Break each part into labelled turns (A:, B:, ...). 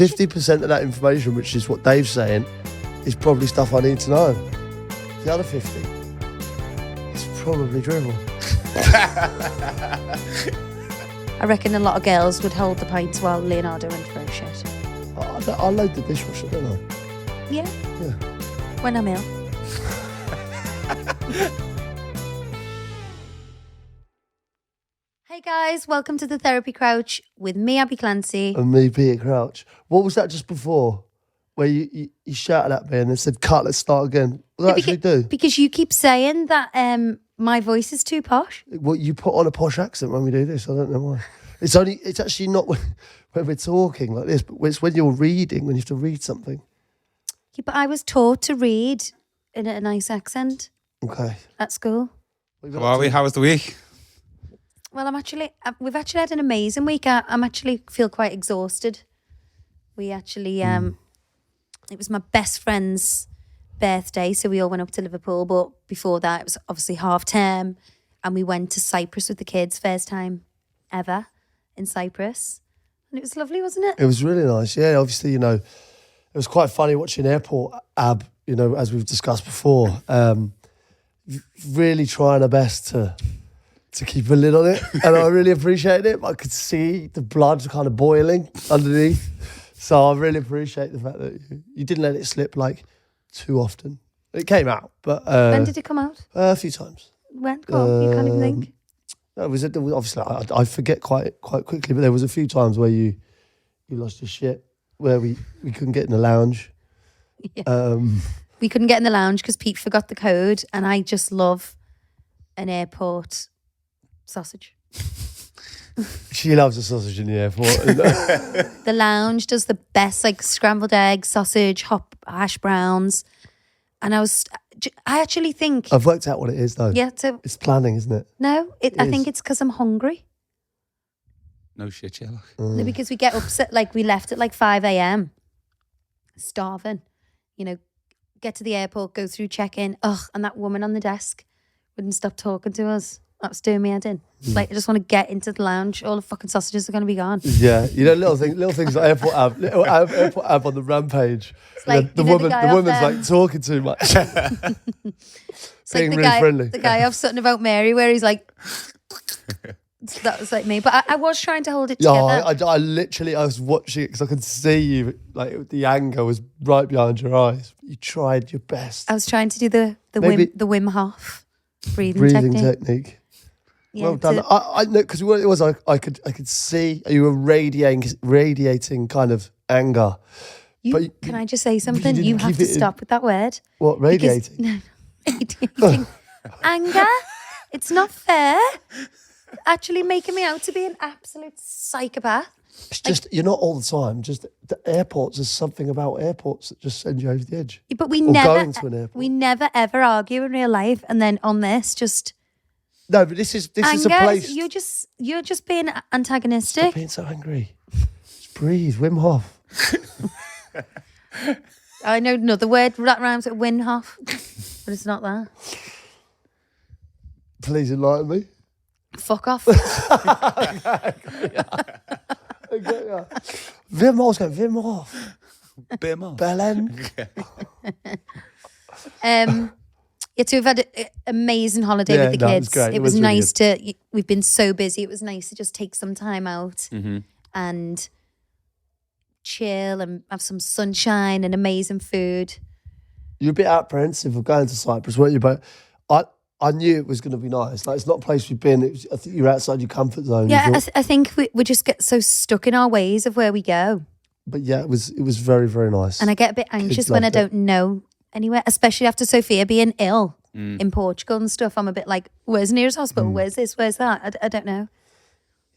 A: 50% of that information, which is what Dave's saying, is probably stuff I need to know. The other 50, it's probably dribble.
B: I reckon a lot of girls would hold the pints while Leonardo went for a shit.
A: I load the dishwasher, don't I?
B: Yeah.
A: Yeah.
B: When I'm ill. Hey guys, welcome to the Therapy Crouch with me, Abby Clancy.
A: And me, Peter Crouch. What was that just before? Where you shouted at me and then said, cut, let's start again. What did I actually do?
B: Because you keep saying that my voice is too posh.
A: Well, you put on a posh accent when we do this. I don't know why. It's actually not when we're talking like this, but it's when you're reading, when you have to read something.
B: Yeah, but I was taught to read in a nice accent.
A: Okay.
B: At school.
C: How are we? How was the week?
B: Well, we've actually had an amazing week. I'm actually feel quite exhausted. We actually, it was my best friend's birthday, so we all went up to Liverpool. But before that, it was obviously half term, and we went to Cyprus with the kids, first time ever in Cyprus, and it was lovely, wasn't it?
A: It was really nice. Yeah, obviously, it was quite funny watching Airport Ab. As we've discussed before, really trying our best to keep a lid on it, and I really appreciated it. I could see the blood kind of boiling underneath, so I really appreciate the fact that you didn't let it slip like too often. It came out, but
B: when did it come out?
A: A few times.
B: When? Go on, you can't even think.
A: It was obviously I forget quite quickly, but there was a few times where you lost your shit, where we couldn't get in the lounge.
B: Yeah. We couldn't get in the lounge because Pete forgot the code, and I just love an airport sausage.
A: She loves a sausage in the airport.
B: The lounge does the best, like scrambled eggs, sausage, hash browns, and I actually think
A: I've worked out what it is though.
B: Yeah, so
A: it's planning, isn't it?
B: No, I think it's because I'm hungry.
C: No shit, Sherlock.
B: No, because we get upset, like we left at like 5 a.m. starving, get to the airport, go through check-in, and that woman on the desk wouldn't stop talking to us. That was doing me head in. Like, I just want to get into the lounge. All the fucking sausages are going to be gone.
A: Yeah, little things like Airport Ab, Airport Ab on the rampage.
B: Like,
A: the woman's like talking too much. It's being
B: like
A: really friendly.
B: The guy off Something About Mary, where he's like, that was like me. But I was trying to hold it together.
A: I was watching it because I could see you, like the anger was right behind your eyes. You tried your best.
B: I was trying to do the Wim Hof breathing technique. Yeah,
A: well done. I know, because what it was, I could see you were radiating kind of anger.
B: Can I just say something? You have to stop with that word.
A: What, radiating?
B: Radiating. Anger? It's not fair. Actually making me out to be an absolute psychopath.
A: It's just, you're not all the time. Just the airports, there's something about airports that just send you over the edge.
B: But we
A: going to an airport.
B: We never ever argue in real life, and then on this, just...
A: No, but this is a place.
B: You're just being antagonistic.
A: Stop being so angry. Just breathe, Wim Hof.
B: I know another word that rhymes with Wim Hof, but it's not that.
A: Please enlighten me.
B: Fuck off.
A: Wim Hof's going, Wim Hof.
C: Wim Hof.
A: Belen.
B: Yeah, so we've had an amazing holiday with the kids. It was really nice to. We've been so busy. It was nice to just take some time out and chill and have some sunshine and amazing food.
A: You're a bit apprehensive of going to Cyprus, weren't you? But I knew it was going to be nice. Like, it's not a place we've been. I think you're outside your comfort zone.
B: Yeah, I think we just get so stuck in our ways of where we go.
A: But yeah, it was very, very nice.
B: And I get a bit anxious when I don't know anywhere, especially after Sophia being ill in Portugal and stuff. I'm a bit like, where's the nearest hospital? Where's this? Where's that? I don't know.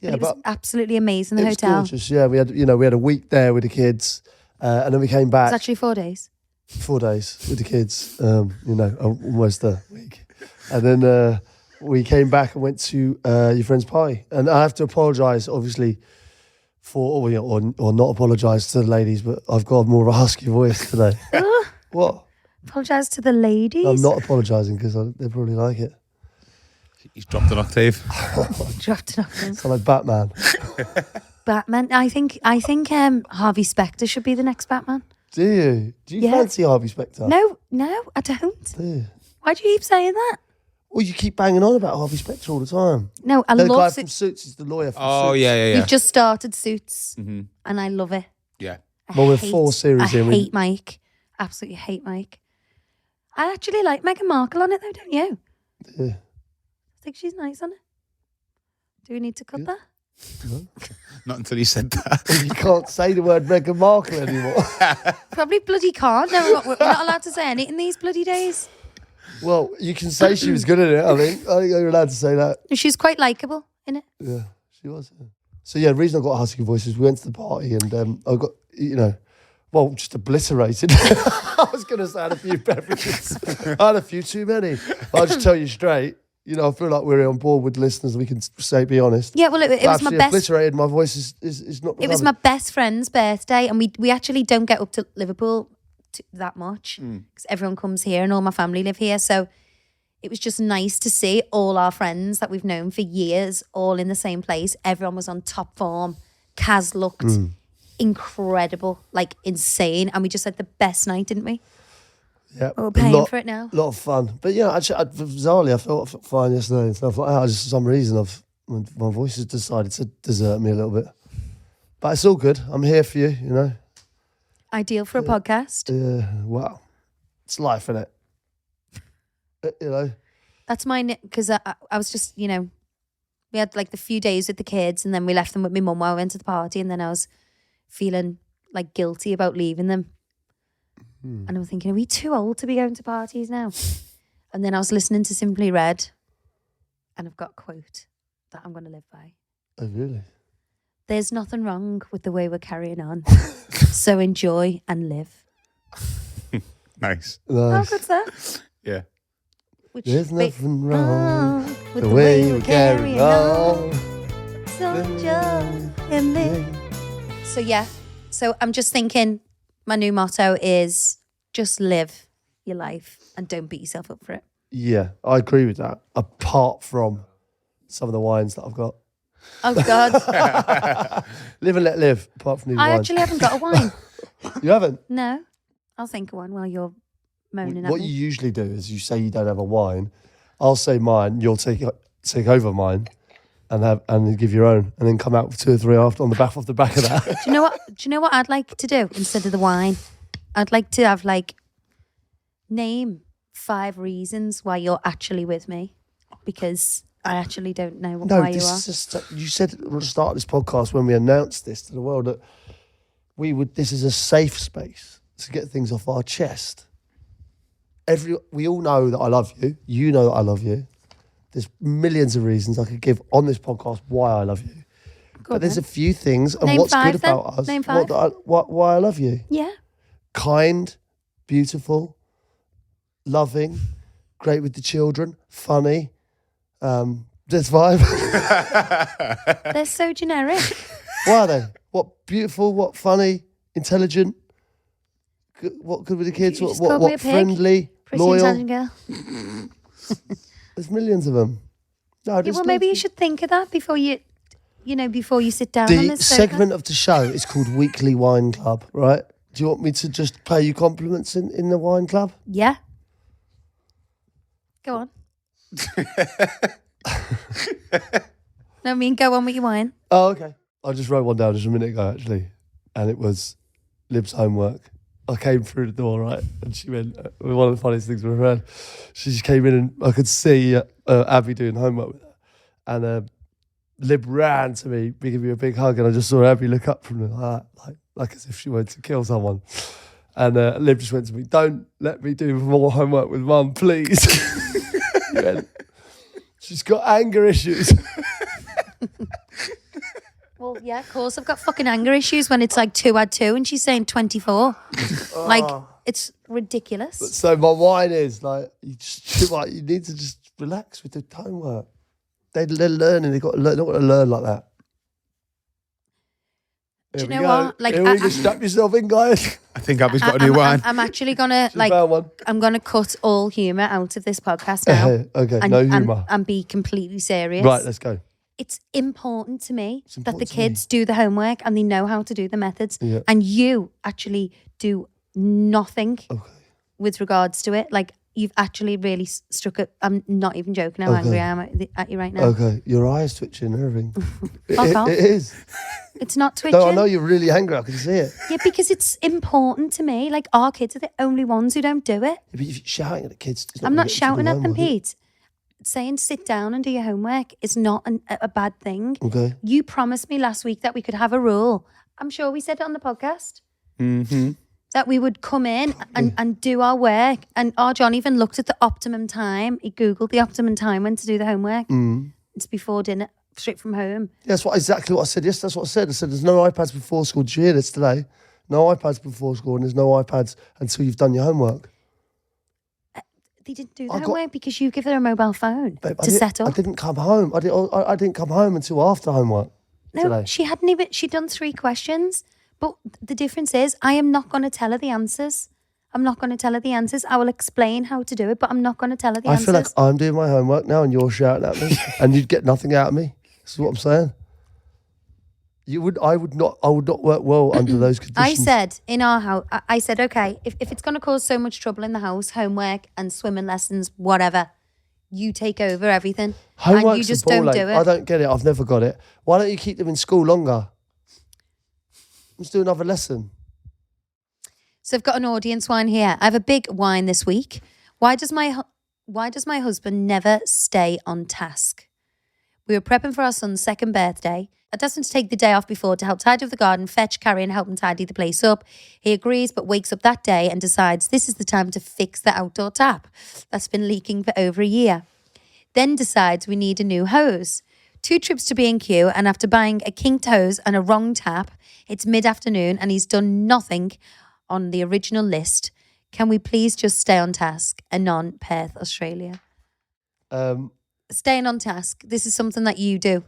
B: Yeah, but it was absolutely amazing, the hotel. It was
A: gorgeous, yeah. We had a week there with the kids, and then we came back.
B: It's actually 4 days.
A: 4 days with the kids, almost a week. And then we came back and went to your friend's party. And I have to apologise, obviously, or not apologise to the ladies, but I've got more of a husky voice today. What?
B: Apologise to the ladies?
A: I'm not apologising because they probably like it.
C: He's dropped an octave.
B: Dropped an octave.
A: Sound like Batman.
B: Batman. I think Harvey Specter should be the next Batman.
A: Do you? Do you
B: Yeah.
A: fancy Harvey Specter?
B: No, I don't.
A: Do you?
B: Why do you keep saying that?
A: Well, you keep banging on about Harvey Specter all the time.
B: No, I
A: The guy
B: love
A: from
B: Suits.
A: Suits is the lawyer from
C: Oh,
A: Suits.
C: yeah.
B: We've just started Suits,
C: Mm-hmm.
B: and I love it.
C: Yeah.
A: Well, we're 4 series
B: I
A: in.
B: hate Mike. Absolutely hate Mike. I actually like Meghan Markle on it, though, don't you?
A: Yeah.
B: I think she's nice on it. Do we need to cut that?
C: Not until you said that.
A: You can't say the word Meghan Markle anymore.
B: Probably bloody can't. No, we're not allowed to say anything these bloody days.
A: Well, you can say she was good at it, I think. I think you're allowed to say that.
B: She's quite likeable in it.
A: Yeah, she was. Yeah. So, yeah, the reason I got a husky voice is we went to the party and I got, just obliterated. I was going to say I had a few beverages. I had a few too many. I'll just tell you straight. I feel like we're on board with listeners. We can say, be honest.
B: Yeah, well, it was my best.
A: Obliterated. My voice is not.
B: It was my best friend's birthday, and we actually don't get up to Liverpool that much because everyone comes here and all my family live here. So it was just nice to see all our friends that we've known for years all in the same place. Everyone was on top form. Kaz looked incredible, like insane, and we just had the best night, didn't we?
A: Yeah,
B: We're paying for it now.
A: A lot of fun. But actually, bizarrely, I felt fine yesterday and stuff like that. Just for some reason, my voice has decided to desert me a little bit. But it's all good. I'm here for you,
B: Ideal for a podcast.
A: Wow. It's life, innit?
B: That's mine, because I was just, we had like the few days with the kids and then we left them with my mum while we went to the party, and then I was feeling like guilty about leaving them. And I'm thinking, are we too old to be going to parties now? And then I was listening to Simply Red, and I've got a quote that I'm going to live by.
A: Oh, really?
B: There's nothing wrong with the way we're carrying on. So enjoy and live.
C: Nice.
B: How good's that?
C: Yeah.
A: There's nothing wrong with the way we're carrying on.
B: So enjoy and live. So yeah. So I'm just thinking, my new motto is just live your life and don't beat yourself up for it.
A: Yeah, I agree with that. Apart from some of the wines that I've got.
B: Oh, God.
A: Live and let live, apart from these
B: I
A: wines.
B: actually haven't got a wine.
A: You haven't?
B: No. I'll think of one while you're moaning at
A: What
B: me.
A: you usually do is you say you don't have a wine. I'll say mine. You'll take over mine and give your own, and then come out with 2 or 3 off the back of that.
B: Do you know what I'd like to do instead of the wine? I'd like to have name 5 reasons why you're actually with me, because I actually don't know why you are.
A: You said at the start of this podcast when we announced this to the world that this is a safe space to get things off our chest. We all know that I love you. You know that I love you. There's millions of reasons I could give on this podcast why I love you. But there's a few things, and
B: Name
A: what's
B: 5
A: good
B: then.
A: about us,
B: Name 5.
A: why I love you.
B: Yeah.
A: Kind, beautiful, loving, great with the children, funny. There's 5.
B: They're so generic.
A: Why are they? What beautiful, what funny, intelligent, what good with the kids,
B: You just called me a
A: what
B: pig.
A: friendly,
B: Pretty
A: loyal.
B: intelligent girl.
A: There's millions of them. No,
B: Yeah, well, maybe you should think of that before you sit down on
A: The
B: this sofa.
A: segment of the show is called Weekly Wine Club, right? Do you want me to just pay you compliments in the wine club?
B: Yeah. Go on. No, I mean, go on with your wine.
A: Oh, okay. I just wrote one down just a minute ago, actually, and it was Lib's homework. I came through the door, right, and she went, one of the funniest things we've heard, she just came in and I could see Abby doing homework with her, and Lib ran to me, giving me a big hug, and I just saw Abby look up from her like as if she wanted to kill someone. And Lib just went to me, "Don't let me do more homework with Mum, please." She went, "She's got anger issues."
B: Well, yeah, of course. I've got fucking anger issues when it's 2 add 2 and she's saying 24. It's ridiculous.
A: So my wine is you need to just relax with the homework. They're learning. They've got to learn. Not got to learn like that.
B: Do you know what?
A: Here we go. Strap yourself in, guys.
C: I think Abby's got a new wine.
B: I'm actually gonna
A: Found one.
B: I'm gonna cut all humour out of this podcast now.
A: Okay, no humour.
B: and be completely serious.
A: Right, let's go.
B: it's important to me that the
A: important to me.
B: kids do the homework and they know how to do the methods.
A: Yeah.
B: And you actually do nothing with regards to it. Like, you've actually really struck it. I'm not even joking how angry I am at you right now.
A: Okay, your eyes twitching and everything.
B: Fuck off.
A: It is.
B: It's not twitching.
A: No, I know you're really angry. I can see it.
B: Yeah, because it's important to me. Like, our kids are the only ones who don't do it.
A: Yeah, but if you're shouting at the kids, it's
B: I'm
A: gonna
B: not
A: get them to
B: shouting
A: do
B: at them,
A: homework, is it?
B: Pete. Saying sit down and do your homework is not a bad thing.
A: Okay.
B: You promised me last week that we could have a rule. I'm sure we said it on the podcast.
C: Mm-hmm.
B: That we would come in and do our work. And our John even looked at the optimum time. He Googled the optimum time when to do the homework. It's before dinner, straight from home.
A: Yeah, that's exactly what I said. Yes, that's what I said. I said there's no iPads before school. Did you hear this today? No iPads before school, and there's no iPads until you've done your homework.
B: They didn't do the homework because you give her a mobile phone
A: Babe,
B: to set up.
A: I didn't come home. I didn't come home until after homework.
B: No,
A: today.
B: she hadn't even. She'd done 3 questions, but the difference is, I am not going to tell her the answers. I'm not going to tell her the answers. I will explain how to do it, but I'm not going to tell her the answers.
A: I feel like I'm doing my homework now, and you're shouting at me, and you'd get nothing out of me. This is what I'm saying. I would not work well under those conditions.
B: I said in our house, I said, okay, if it's going to cause so much trouble in the house, homework and swimming lessons, whatever, you take over everything.
A: Homework's
B: and you just
A: a ball
B: don't
A: ache.
B: do it.
A: I don't get it. I've never got it. Why don't you keep them in school longer? Let's do another lesson.
B: So I've got an audience wine here. I have a big wine this week. Why does my husband never stay on task? We were prepping for our son's 2nd birthday. I'd asked him to take the day off before to help tidy up the garden, fetch, carry and help him tidy the place up. He agrees but wakes up that day and decides this is the time to fix the outdoor tap that's been leaking for over a year. Then decides we need a new hose. 2 trips to B&Q, and after buying a kinked hose and a wrong tap, it's mid-afternoon and he's done nothing on the original list. Can we please just stay on task? Anon, Perth, Australia. Staying on task. This is something that you do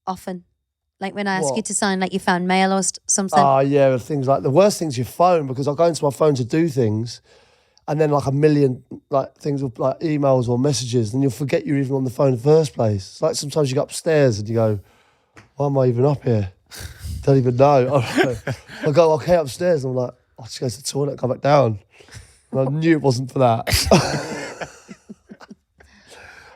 B: often. Like when I ask you to sign like your fan mail or something.
A: Oh, yeah, things like the worst thing's your phone, because I'll go into my phone to do things, and then like a million like things with like emails or messages, and you'll forget you're even on the phone in the first place. It's like sometimes you go upstairs and you go, why am I even up here? Don't even know. I go, okay, upstairs, and I'm like, I'll just go to the toilet and come back down. And I knew it wasn't for that.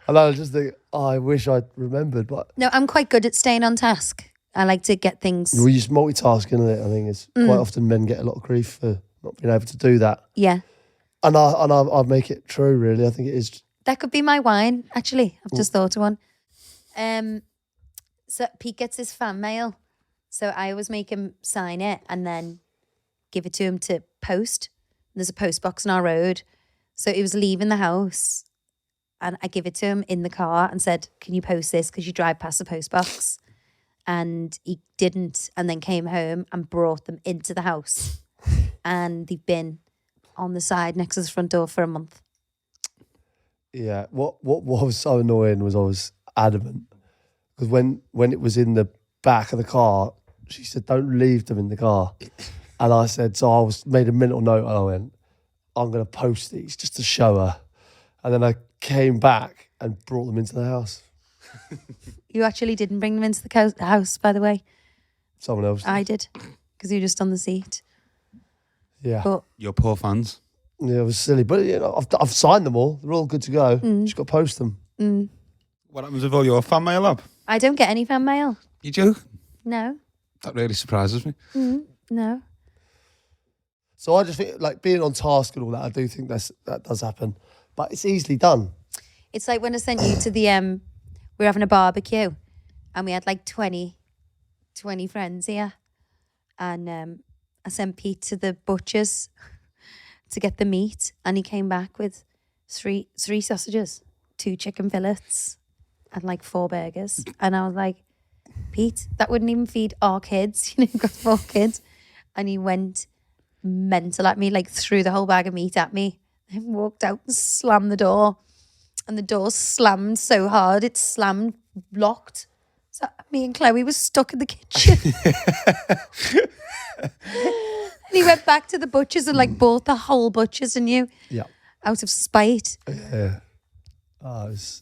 A: And I just think, I wish I'd remembered, but...
B: No, I'm quite good at staying on task. I like to get things...
A: We use multitasking, isn't it? I think it's quite often men get a lot of grief for not being able to do that.
B: Yeah.
A: And I make it true, really. I think it is.
B: That could be my wine, actually. I've just thought of one. So Pete gets his fan mail. So I always make him sign it and then give it to him to post. There's a post box on our road. So he was leaving the house and I give it to him in the car and said, can you post this? Because you drive past the post box. And he didn't, and then came home and brought them into the house. And they've been on the side next to the front door for a month.
A: Yeah. What was so annoying was I was adamant. Because when it was in the back of the car, she said, don't leave them in the car. And I said, so I made a mental note and I went, I'm going to post these just to show her. And then I came back and brought them into the house.
B: You actually didn't bring them into the house, by the way.
A: Someone else did.
B: I did, because you were just on the seat.
A: Yeah.
B: But
C: Your poor fans.
A: Yeah, it was silly. But, you know, I've signed them all. They're all good to go. Just got to post them.
C: What happens with all your fan mail up?
B: I don't get any fan mail.
C: You do?
B: No.
C: That really surprises me.
B: No.
A: So I just think, like, being on task and all that, I do think that does happen. But it's easily done.
B: It's like when I sent you to the, we were having a barbecue and we had like 20 friends here. And I sent Pete to the butcher's to get the meat. And he came back with three sausages, 2 chicken fillets and like 4 burgers. And I was like, Pete, that wouldn't even feed our kids. You know, you've got 4 kids. And he went mental at me, like threw the whole bag of meat at me. And walked out and slammed the door. And the door slammed so hard, it slammed, locked. So me and Chloe were stuck in the kitchen. And he went back to the butcher's and like bought the whole butcher's and you.
A: Yeah.
B: Out of spite.
A: Yeah.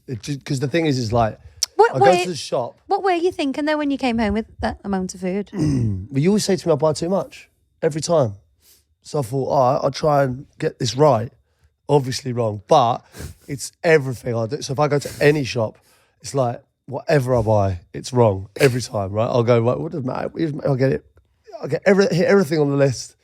A: Because the thing is like...
B: What
A: I go to the shop.
B: What were you thinking though when you came home with that amount of food?
A: Well, you always say to me I buy too much every time. So I thought, I'll try and get this right. Obviously wrong, but it's everything I do. So if I go to any shop, it's like whatever I buy, it's wrong every time, right? I'll go, right, what does matter? I'll get it. I'll hit everything on the list.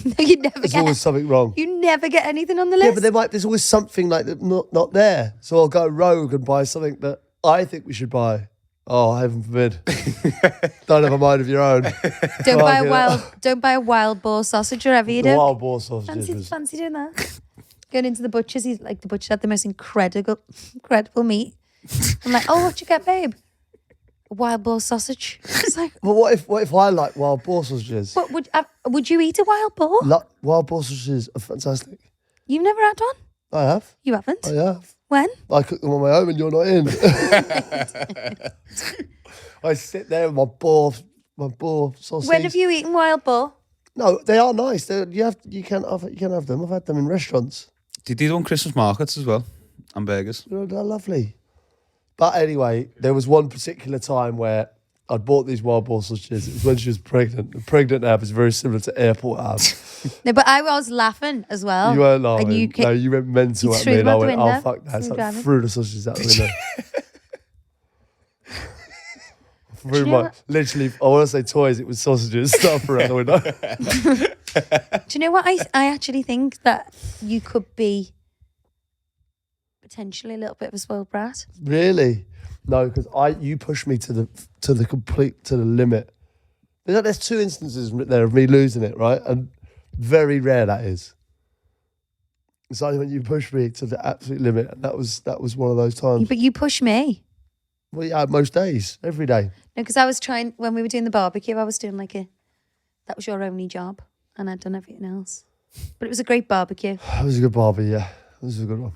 B: No, you never
A: There's
B: get.
A: always something wrong.
B: You never get anything on the
A: Yeah,
B: list.
A: but there's always something like that not there. So I'll go rogue and buy something that I think we should buy. Oh, heaven forbid! Don't have a mind of your own.
B: Don't buy a wild boar sausage wherever you
A: The
B: do.
A: wild boar sausages.
B: Fancy doing that? Going into the butcher's, he's like, the butcher had the most incredible meat. I'm like, oh, what you get, babe? A wild boar sausage. It's like,
A: But what if I like wild boar sausages?
B: what would you eat a wild boar?
A: Wild boar sausages are fantastic.
B: You've never had one?
A: I have.
B: You haven't?
A: I have.
B: When?
A: I cook them on my own and you're not in. I sit there with my boar sausage.
B: When have you eaten wild boar?
A: No, they are nice. You can have them. I've had them in restaurants.
C: They do on Christmas markets as well. Hamburgers.
A: They're lovely. But anyway, there was one particular time where I'd bought these wild boar sausages. It was when she was pregnant. The pregnant Ab is very similar to airport Ab.
B: No, but I was laughing as well.
A: You weren't laughing.
B: And
A: No, you went mental
B: you
A: at
B: threw
A: me and
B: them
A: I
B: out the
A: went,
B: window.
A: oh, fuck that. So I
B: Driving.
A: threw the sausages out the window.
B: you know
A: Literally, I want to say toys, it was sausages. Stuff around the window.
B: Do you know what? I actually think that you could be potentially a little bit of a spoiled brat.
A: Really? No, because you pushed me to the limit. There's two instances there of me losing it, right? And very rare that is. It's only when you push me to the absolute limit, and that was one of those times.
B: But you push me.
A: Well, yeah, most days, every day.
B: No, because I was trying, when we were doing the barbecue, I was doing that was your only job, and I'd done everything else. But it was a great barbecue.
A: It was a good barbie, yeah. It was a good one.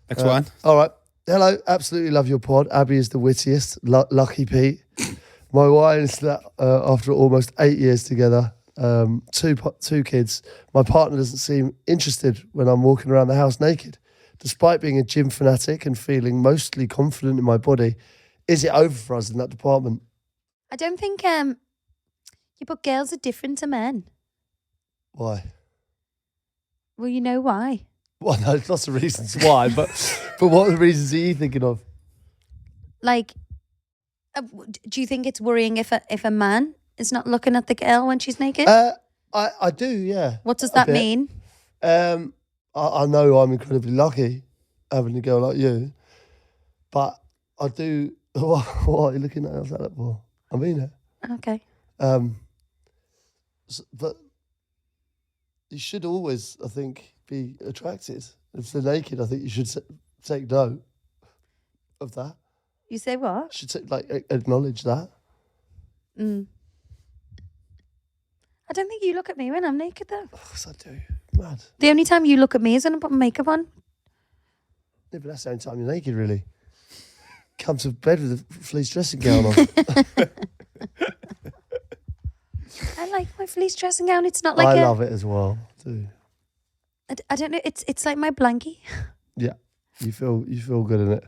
C: Next one.
A: All right. Hello, absolutely love your pod. Abbey is the wittiest. Lucky Pete. My wine is that after almost 8 years together, two kids, my partner doesn't seem interested when I'm walking around the house naked. Despite being a gym fanatic and feeling mostly confident in my body, is it over for us in that department?
B: I don't think, but girls are different to men.
A: Why?
B: Well, you know why.
A: Well, no, there's lots of reasons why, but what reasons are you thinking of?
B: Like, do you think it's worrying if a man is not looking at the girl when she's naked?
A: I do, yeah.
B: What does that mean?
A: I know I'm incredibly lucky having a girl like you, but I do. What are you looking at us like that for? I mean it.
B: Okay.
A: But you should always, I think, be attracted. If they're naked, I think you should take note of that.
B: You say what?
A: You should acknowledge that.
B: I don't think you look at me when I'm naked, though.
A: Of course I do. Mad.
B: The only time you look at me is when I put makeup on.
A: Yeah, but that's the only time you're naked, really. Come to bed with a fleece dressing gown on.
B: I like my fleece dressing gown. It's not
A: I love it as well, too.
B: I don't know. It's like my blankie.
A: Yeah, you feel good in it.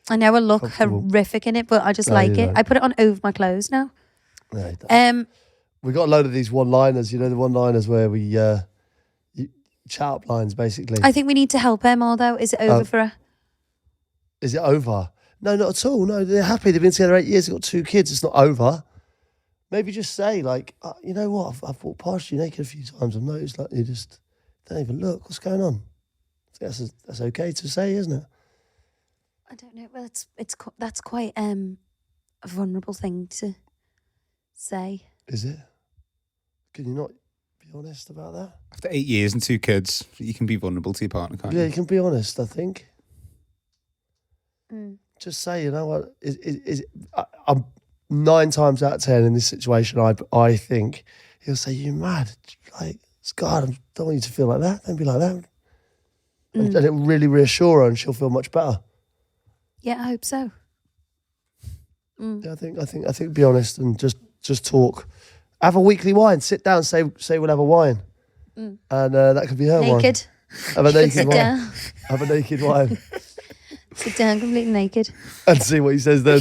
B: I know I look horrific in it, but I just like it.
A: Don't.
B: I put it on over my clothes now.
A: No, you don't. We got a load of these one-liners. You know the one-liners where we chat up lines, basically.
B: I think we need to help her more, though. Is it over for her?
A: Is it over? No, not at all. No, they're happy. They've been together 8 years. They've got 2 kids. It's not over. Maybe just say, like, you know what? I've walked past you naked a few times. I've noticed, like, you just don't even look. What's going on? That's okay to say, isn't it?
B: I don't know. Well, that's quite a vulnerable thing to say.
A: Is it? Can you not be honest about that?
C: After 8 years and 2 kids, you can be vulnerable to your partner, can't you?
A: Yeah, you can be honest, I think.
B: Mm.
A: Just say, you know what? I'm 9 times out of 10 in this situation, I think he'll say, "You mad? Like, God, I don't want you to feel like that. Don't be like that." And it will really reassure her, and she'll feel much better.
B: Yeah, I hope so.
A: Yeah, I think be honest and just talk. Have a weekly wine. Sit down. Say we'll have a wine, and that could be her wine.
B: Naked.
A: Have a naked
B: Sit
A: wine.
B: down.
A: Have a naked wine.
B: Sit down completely naked.
A: and see what he says then.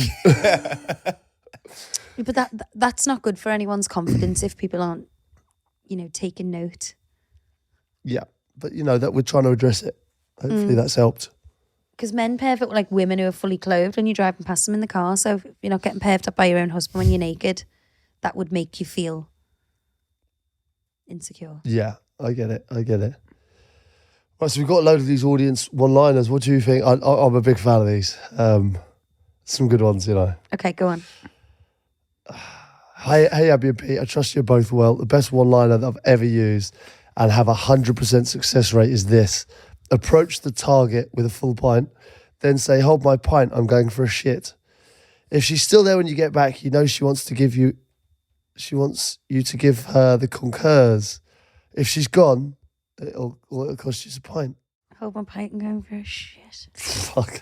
B: But that's not good for anyone's confidence if people aren't, taking note.
A: Yeah, but that we're trying to address it. Hopefully that's helped.
B: Because men perv up like women who are fully clothed when you're driving past them in the car. So if you're not getting perved up by your own husband when you're naked, that would make you feel insecure.
A: Yeah, I get it. Right, so we've got a load of these audience one-liners. What do you think? I'm a big fan of these. Some good ones,
B: Okay, go on.
A: Hey, Abbey and Pete, I trust you're both well. The best one-liner that I've ever used and have 100% success rate is this. Approach the target with a full pint, then say, hold my pint, I'm going for a shit. If she's still there when you get back, she wants you to give her the concurs. If she's gone, it'll cost you a pint.
B: Hold my pint and going for a shit.
A: Fuck.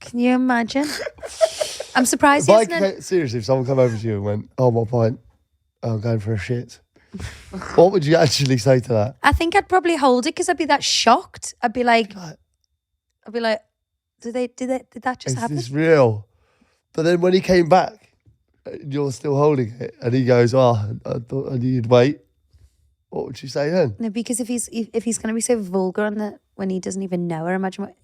B: Can you imagine? I'm surprised.
A: Seriously, if someone come over to you and went, hold my pint, I'm going for a shit. What would you actually say to that?
B: I think I'd probably hold it because I'd be that shocked. I'd be like, did that just happen?
A: Is this real? But then when he came back, you're still holding it, and he goes, I thought I knew you'd wait. What would you say then?
B: No, because if he's going to be so vulgar when he doesn't even know her, imagine what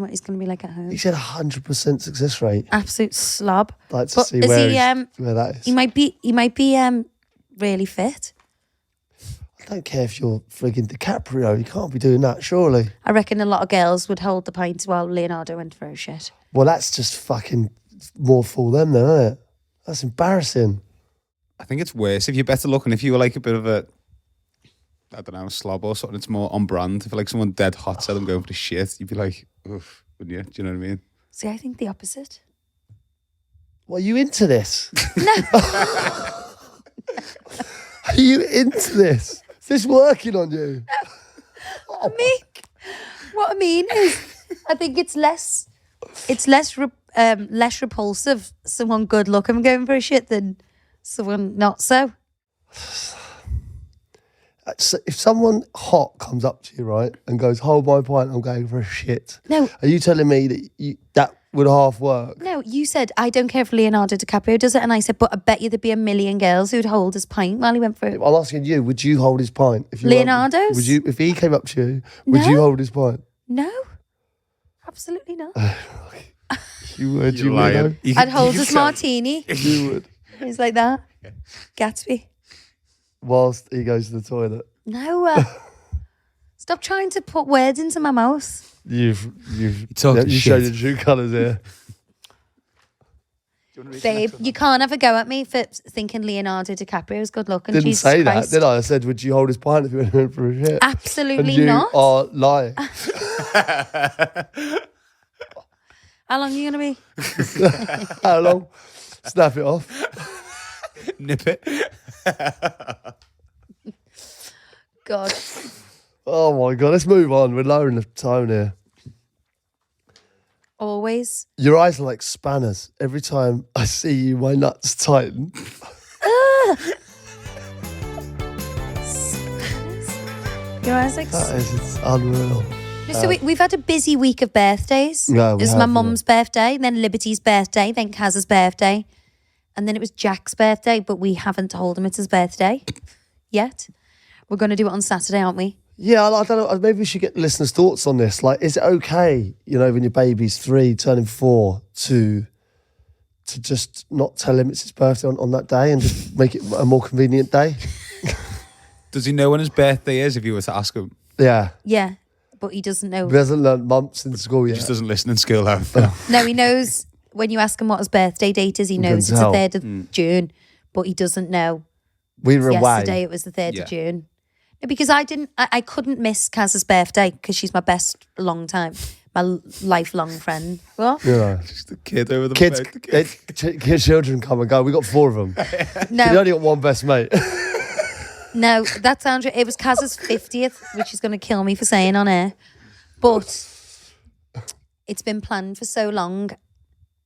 B: he's going to be like at home.
A: He said 100% success rate.
B: Absolute slob.
A: I'd like to see where that is.
B: He might be really fit.
A: I don't care if you're frigging DiCaprio. You can't be doing that, surely.
B: I reckon a lot of girls would hold the pint while Leonardo went for a shit.
A: Well, that's just fucking more for them, then, isn't it? That's embarrassing.
C: I think it's worse if you're better looking. If you were like a bit of a, I don't know, a slob or something, it's more on brand. If like someone dead hot said I'm going for the shit, you'd be like, oof, wouldn't you? Do you know what I mean?
B: See, I think the opposite.
A: Well, are you into this?
B: No.
A: Are you into this? Is this working on you?
B: What I mean is, I think it's less repulsive someone good looking going for a shit than someone not so.
A: So if someone hot comes up to you, right, and goes, hold my pint, I'm going for a shit.
B: No.
A: Are you telling me that that would half work?
B: No, you said, I don't care if Leonardo DiCaprio does it. And I said, but I bet you there'd be a million girls who'd hold his pint while he went for it.
A: I'm asking you, would you hold his pint? If you
B: Leonardo's?
A: Would you, if he came up to you, would you hold his pint?
B: No, absolutely not.
A: You would,
C: You're lying.
B: I'd hold his martini.
A: You would.
B: He's like that. Gatsby.
A: Whilst he goes to the toilet.
B: No. Stop trying to put words into my mouth.
A: You
C: talking
A: showed
C: shit.
A: your true colours here.
B: Babe, you can't have a go at me for thinking Leonardo DiCaprio is good looking.
A: Didn't
B: Jesus
A: say
B: Christ.
A: that, did I? I said, would you hold his pint if you went for a shit?
B: Absolutely
A: and you
B: not.
A: are lying.
B: How long are you going to be?
A: How long? Snap it off.
C: Nip it.
B: God.
A: Oh my God, let's move on. We're lowering the tone here.
B: Always.
A: Your eyes are like spanners. Every time I see you, my nuts tighten.
B: Your eyes like...
A: It's unreal.
B: So we've had a busy week of birthdays.
A: Yeah,
B: It was my mum's birthday, then Liberty's birthday, then Kaz's birthday. And then it was Jack's birthday, but we haven't told him it's his birthday yet. We're going to do it on Saturday, aren't we?
A: Yeah, I don't know. Maybe we should get listeners' thoughts on this. Like, is it okay, when your baby's 3, turning 4, to just not tell him it's his birthday on that day and just make it a more convenient day?
C: Does he know when his birthday is if you were to ask him?
A: Yeah.
B: Yeah, but he doesn't know.
A: He hasn't learned months in school yet.
C: He just doesn't listen in school, though.
B: No, he knows when you ask him what his birthday date is, he knows it's the 3rd of June, but he doesn't know.
A: We were
B: Yesterday
A: away.
B: it was the 3rd of June. No, because I couldn't miss Kaz's birthday because she's my best my lifelong friend. What?
C: Just a kid over the
A: Kids, children come and go. We got 4 of them.
B: No.
A: You only got one best mate.
B: No, that sounds right. It was Kaz's 50th, which is going to kill me for saying on air. But it's been planned for so long.
A: It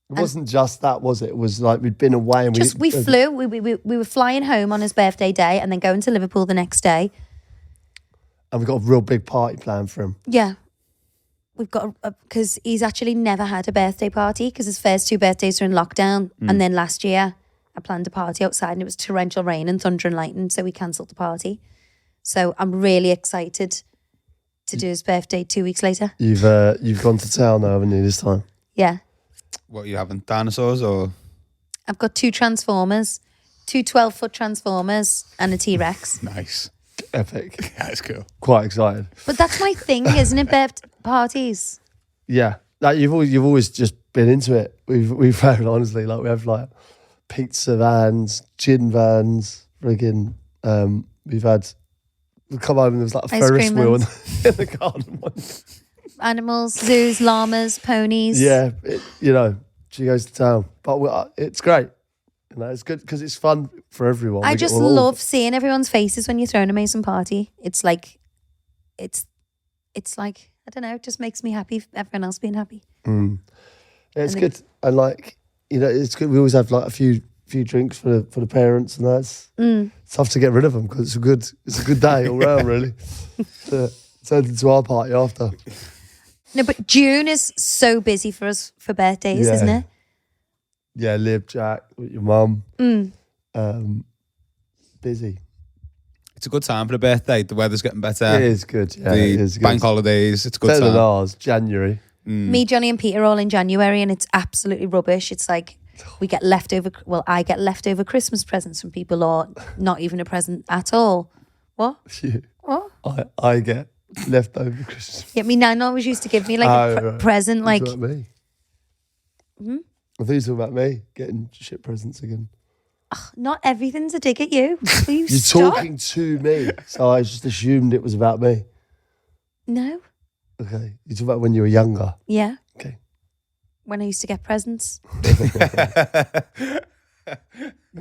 A: wasn't just that, was it? It was like we'd been away and
B: we flew. We were flying home on his birthday day and then going to Liverpool the next day.
A: And we got a real big party planned for him.
B: Yeah. we've got because he's actually never had a birthday party because his first 2 birthdays are in lockdown, and then last year I planned a party outside and it was torrential rain and thunder and lightning, so we cancelled the party. So I'm really excited to do his birthday 2 weeks later.
A: You've gone to town now, haven't you, this time?
B: Yeah.
C: What, you having dinosaurs or?
B: I've got 2 Transformers, 2 12-foot Transformers and a T-Rex.
C: Nice.
A: Epic.
C: Yeah, it's cool.
A: Quite excited.
B: But that's my thing, isn't it, birthday parties?
A: Yeah. Like you've always just been into it. We've found, honestly, like we have like pizza vans, gin vans, friggin' we've come home and there was like a
B: Ice
A: Ferris
B: cream
A: wheel in
B: vans.
A: the garden.
B: Animals, zoos, llamas, ponies.
A: Yeah, she goes to town. But it's great. It's good because it's fun for everyone.
B: I just love seeing everyone's faces when you throw an amazing party. It's like, it's like, I don't know, it just makes me happy, everyone else being happy.
A: Yeah, it's good. And like, it's good. We always have like a few drinks for the parents, and that's it's tough to get rid of them because it's a good day all round, really. Turns into our party after.
B: No, but June is so busy for us for birthdays, isn't it?
A: Yeah, Lib, Jack, with your mum. Busy.
C: It's a good time for a birthday. The weather's getting better.
A: It is good, yeah. It is good.
C: Bank holidays, it's a good
A: Better
C: time.
A: than ours, January.
B: Me, Johnny and Peter are all in January and it's absolutely rubbish. It's like I get leftover Christmas presents from people or not even a present at all. What? What?
A: I get leftover Christmas.
B: Yeah, me nan always used to give me like a present, like...
A: About me. I thought you were talking about me getting shit presents again.
B: Not everything's a dig at you. Will you
A: You're
B: stop?
A: talking to me, so I just assumed it was about me.
B: No.
A: Okay. You talk about when you were younger.
B: Yeah.
A: Okay.
B: When I used to get presents. No,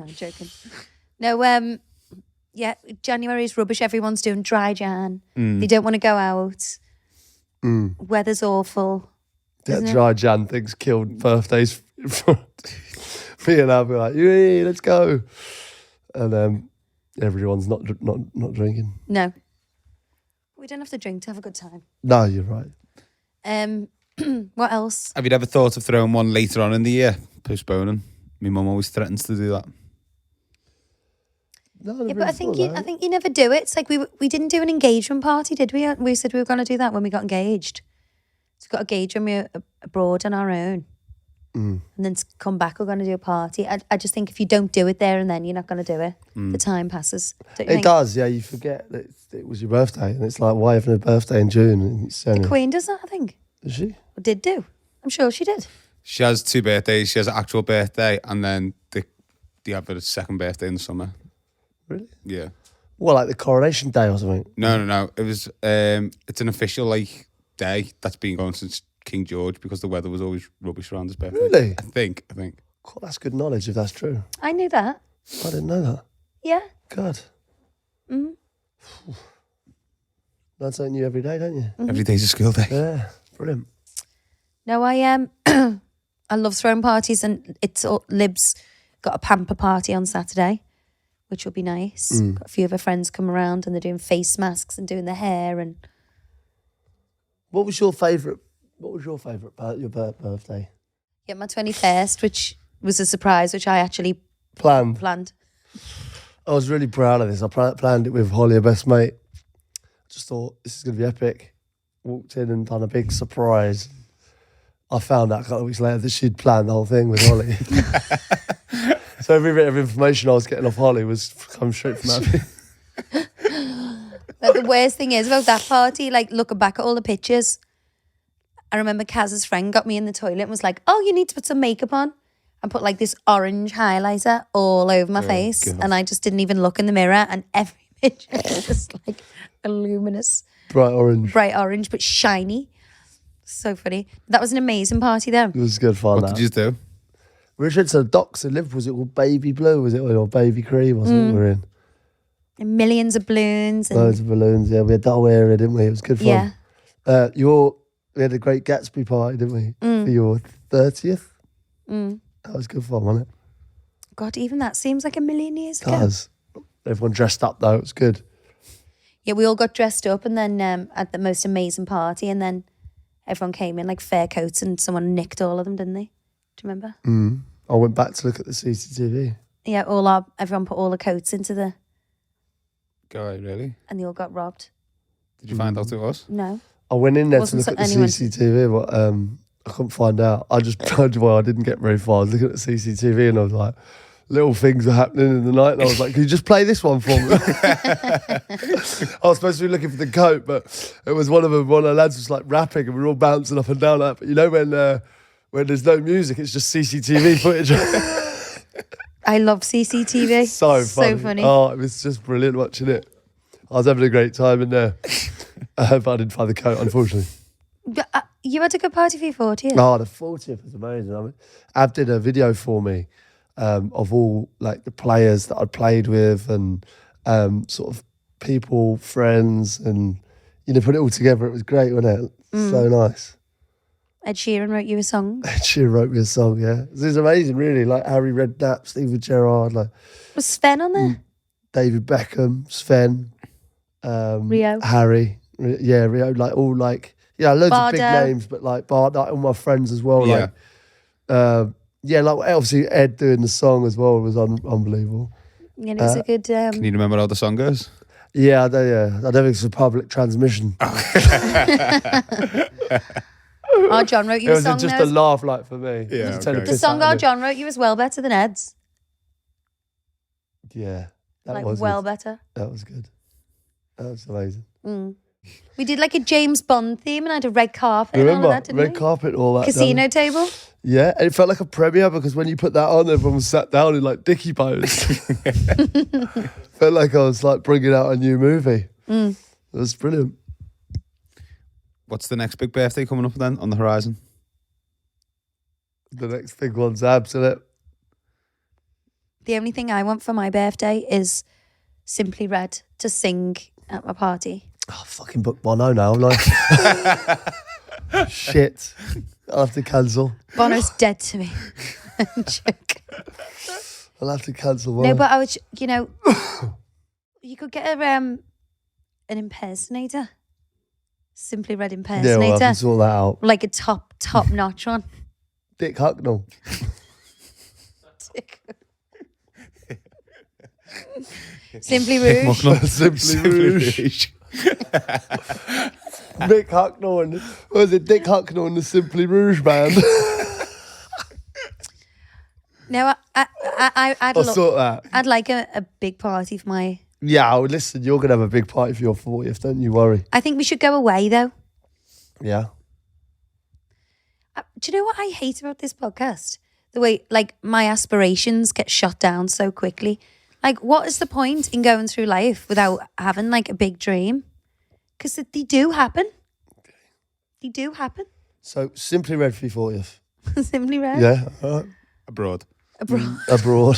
B: I'm joking. No, yeah, January is rubbish. Everyone's doing dry Jan. They don't want to go out. Weather's awful.
A: That dry Jan thing's killed birthdays. Me and I'll be like, "Yay, let's go," and everyone's not drinking.
B: No. We don't have to drink to have a good time.
A: No, you're right.
B: What else?
C: Have you ever thought of throwing one later on in the year? Postponing? My mum always threatens to do that.
A: No,
B: Yeah, but I think you never do it. It's like we didn't do an engagement party, did we? We said we were going to do that when we got engaged. So we got engaged when we were abroad on our own. And then to come back, we're going to do a party. I just think if you don't do it there and then, you're not going to do it. The time passes. Don't you
A: It
B: think?
A: does, yeah. You forget that it was your birthday, and it's like, why having a birthday in June? And it's
B: The Queen does that, I think.
A: Does she?
B: Or did do. I'm sure she did.
C: She has 2 birthdays. She has an actual birthday and then they have a second birthday in the summer.
A: Really?
C: Yeah.
A: Well, like the coronation day or something.
C: No. It was it's an official like day that's been going since King George because the weather was always rubbish around his birthday.
A: Really?
C: I think.
A: God, that's good knowledge if that's true.
B: I knew that.
A: I didn't know that.
B: Yeah.
A: God. Learn something new every day, don't you?
C: Every day's a school day.
A: Yeah, brilliant.
B: No, I I love throwing parties, and Lib's got a pamper party on Saturday, which will be nice. Got a few of her friends come around, and they're doing face masks and doing their hair. And
A: What was your favourite part of your birthday?
B: yeah, my 21st, which was a surprise, which I actually
A: Planned. I was really proud of this. I planned it with Holly, her best mate. Just thought, this is going to be epic. Walked in and done a big surprise. I found out a couple of weeks later that she'd planned the whole thing with Holly. So every bit of information I was getting off Holly was come straight from Abbey.
B: Like, the worst thing is about that party, like looking back at all the pictures, I remember Kaz's friend got me in the toilet and was like, "Oh, you need to put some makeup on," and put like this orange highlighter all over my face.
A: God.
B: And I just didn't even look in the mirror, and every picture was just like a luminous,
A: Bright orange.
B: but shiny. So funny. That was an amazing party though.
A: It was good fun.
C: What did you do?
A: We went to the docks in Liverpool. Was it called Baby Blue? Was it or Baby Cream or something? We were in
B: And millions of balloons. And
A: loads of balloons. Yeah, we had the whole area, didn't we? It was good fun.
B: yeah.
A: We had a great Gatsby party, didn't we? For your 30th. That was good fun, wasn't it?
B: God, even that seems like a million years ago.
A: It does. Everyone dressed up though. It was good.
B: Yeah, we all got dressed up and then at the most amazing party, and then everyone came in like fur coats and someone nicked all of them, didn't they? Do you remember?
A: I went back to look at the CCTV.
B: Yeah, everyone put all the coats into the,
C: God, really?
B: and they all got robbed.
C: Did you find out who it was?
B: No.
A: I went in there to
B: Wasn't
A: look at the
B: anyone-
A: CCTV, but I couldn't find out. I didn't get very far. I was looking at the CCTV and I was like, little things were happening in the night, and I was like, "Can you just play this one for me?" I was supposed to be looking for the coat, but it was one of the lads was like rapping, and we were all bouncing up and down. But you know when there's no music, it's just CCTV footage.
B: I love CCTV.
A: So
B: So
A: funny.
B: funny.
A: Oh, it was just brilliant watching it. I was having a great time in there. But I didn't find the coat, unfortunately.
B: But, you had a good party for your 40th.
A: Oh, the 40th was amazing. I mean, Ab did a video for me of all like the players that I'd played with and sort of people, friends, and put it all together. It was great, wasn't it? So nice.
B: Ed Sheeran wrote you a song.
A: Ed Sheeran wrote me a song. Yeah, it was amazing. Really, like Harry Redknapp, Steven Gerrard, like
B: Was Sven on there?
A: David Beckham, Sven,
B: Rio.
A: Harry. Yeah, Rio. Like all like loads of big
B: Bardo.
A: names, but like Bart, like all my friends as well.
C: Yeah.
A: Like like obviously Ed doing the song as well was unbelievable.
B: Yeah, it was a good.
C: Can you remember how the song goes?
A: Yeah, I don't think it's a public transmission.
B: Oh, John wrote you
A: It
B: a
A: was
B: song.
A: just
B: there.
A: a laugh, like for me.
C: Yeah,
A: Just take
C: okay.
B: The
A: piss
B: song
A: out
B: our
A: of it.
B: John wrote you was well better than Ed's.
A: Yeah, that
B: Like
A: was
B: well
A: good.
B: better.
A: That was good. That was amazing.
B: We did like a James Bond theme and I had a red carpet
A: Remember
B: and all of that, didn't
A: red
B: we?
A: carpet and all that.
B: Casino table.
A: Yeah, and it felt like a premiere because when you put that on, everyone sat down in like dicky pose. Felt like I was like bringing out a new movie. It was brilliant.
C: What's the next big birthday coming up then on the horizon?
A: The next big one's Abs, isn't it?
B: The only thing I want for my birthday is Simply Red to sing at my party.
A: Oh, fucking book Bono now. I'm like, shit. I'll have to cancel.
B: Bono's dead to me. Joke.
A: I'll have to cancel one.
B: No, but I was, you could get an impersonator. Simply Red
A: yeah,
B: impersonator.
A: we'll have to sort that out.
B: Like a top notch one.
A: Dick Hucknall.
B: Simply Rouge.
A: Simply Rouge. Mick Hucknall and what was it? Dick Hucknall and the Simply Rouge band.
B: No,
A: I'll sort that.
B: I'd like a big party for my.
A: Yeah, well, listen, you're gonna have a big party for your 40th, don't you worry.
B: I think we should go away though.
A: Yeah.
B: Do you know what I hate about this podcast? The way like my aspirations get shot down so quickly. Like, what is the point in going through life without having like a big dream? Because they do happen. They do happen.
A: So Simply Red for your 40th.
B: Simply Red.
A: Yeah. All right.
C: Abroad.
A: Abroad.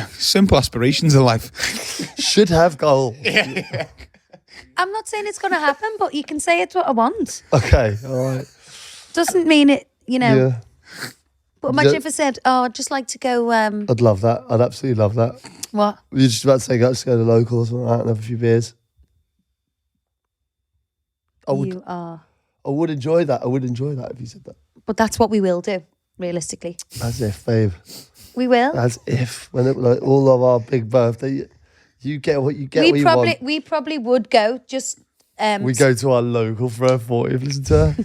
C: Simple aspirations in life.
A: Should have goal.
B: I'm not saying it's going to happen, but you can say it's what I want.
A: Okay, all right.
B: Doesn't mean it,
A: Yeah.
B: But imagine
A: Yeah.
B: if I said, "Oh, I'd just like to go."
A: I'd love that. I'd absolutely love that.
B: What?
A: You're just about to say, let's go to the local or something like that and have a few beers. I
B: You are.
A: would enjoy that. I would enjoy that if you said that.
B: But that's what we will do, realistically.
A: As if, babe.
B: We will.
A: As if. When it, like, all of our big birthday, you get what you get what you want.
B: We probably would go. Just
A: We go to our local for our 40th. Listen to her.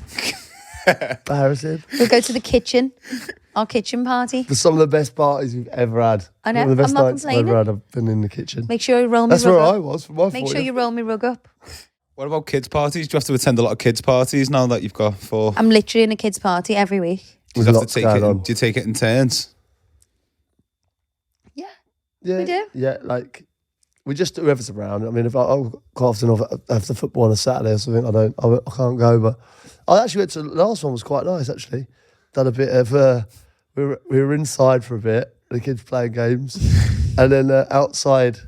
A: Embarrassing.
B: we'll go to the kitchen, our kitchen party.
A: For some of the best parties we've ever had.
B: I know,
A: One of the best
B: I'm not
A: nights I've
B: complaining.
A: ever had. I've been in the kitchen.
B: Make sure you roll me
A: That's
B: rug
A: where
B: up.
A: I was for my 40th.
B: Make sure you roll me rug up.
C: What about kids' parties? Do you have to attend a lot of kids' parties now that you've got 4?
B: I'm literally in a kids' party every week.
C: Do you
A: There's
C: have to
A: lots
C: take
A: going
C: it?
A: on.
C: Do you take it in turns?
B: Yeah.
A: Yeah,
B: We do.
A: Yeah, like we just do whoever's around. I mean, if I quite often have the football on a Saturday or something, I can't go. But I actually went to the last one was quite nice. Actually, done a bit of. We were inside for a bit, the kids playing games, and then outside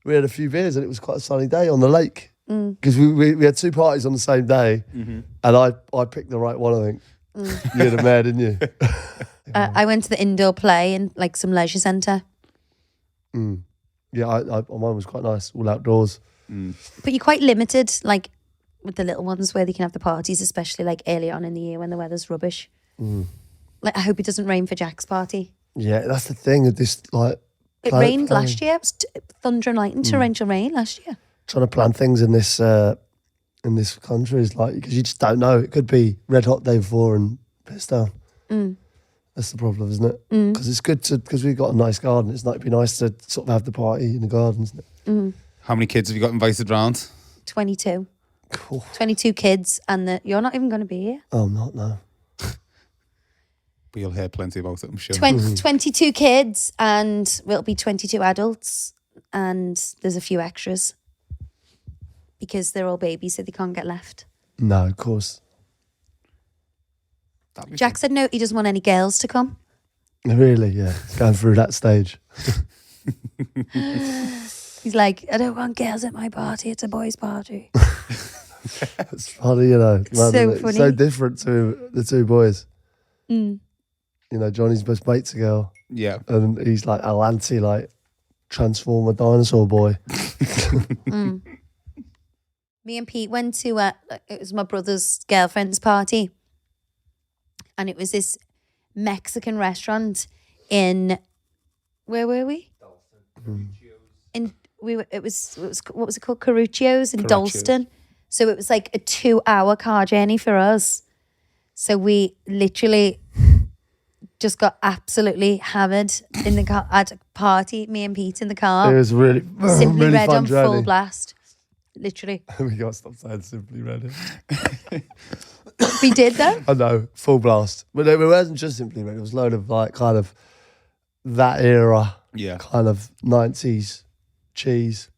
A: we had a few beers, and it was quite a sunny day on the lake because we had 2 parties on the same day, and I picked the right one. I think you had a mare, didn't you?
B: I went to the indoor play in like some leisure centre.
A: Yeah, mine was quite nice, all outdoors.
B: But you're quite limited. Like with the little ones where they can have the parties, especially like early on in the year when the weather's rubbish. Like, I hope it doesn't rain for Jack's party.
A: Yeah, that's the thing with this, like...
B: It rained last year. It was thunder and lightning, torrential rain last year.
A: Trying to plan things in this country is like, because you just don't know. It could be red hot day before and piss down. That's the problem, isn't it? Because it's good because we've got a nice garden. It'd be nice to sort of have the party in the garden, isn't it?
C: How many kids have you got invited round?
B: 22.
A: Cool.
B: 22 kids, and you're not even going to be here.
A: Oh, I'm not, no.
C: But you'll hear plenty about it, I'm sure.
B: 22 kids, and it'll be 22 adults, and there's a few extras because they're all babies, so they can't get left.
A: No, of course.
B: Jack said no, he doesn't want any girls to come.
A: Really, yeah. It's going through that stage.
B: He's like, I don't want girls at my party, it's a boys' party.
A: It's funny, you know.
B: So
A: it's
B: funny.
A: so different to the two boys. You know, Johnny's best mate's a girl.
C: Yeah.
A: And he's like an anti, like, Transformer dinosaur boy.
B: Me and Pete went to, it was my brother's girlfriend's party. And it was this Mexican restaurant in, where were we? It was what was it called? Caruccio's in Dalston. So it was like a 2-hour car journey for us. So we literally just got absolutely hammered in the car at a party, me and Pete in the car.
A: It was really,
B: Simply
A: really
B: Red
A: fun
B: on
A: journey.
B: full blast. Literally.
A: We got to stop saying Simply Red.
B: We did though.
A: I know, full blast. But it wasn't just Simply Red. It was a load of like kind of that era, kind of 90s cheese.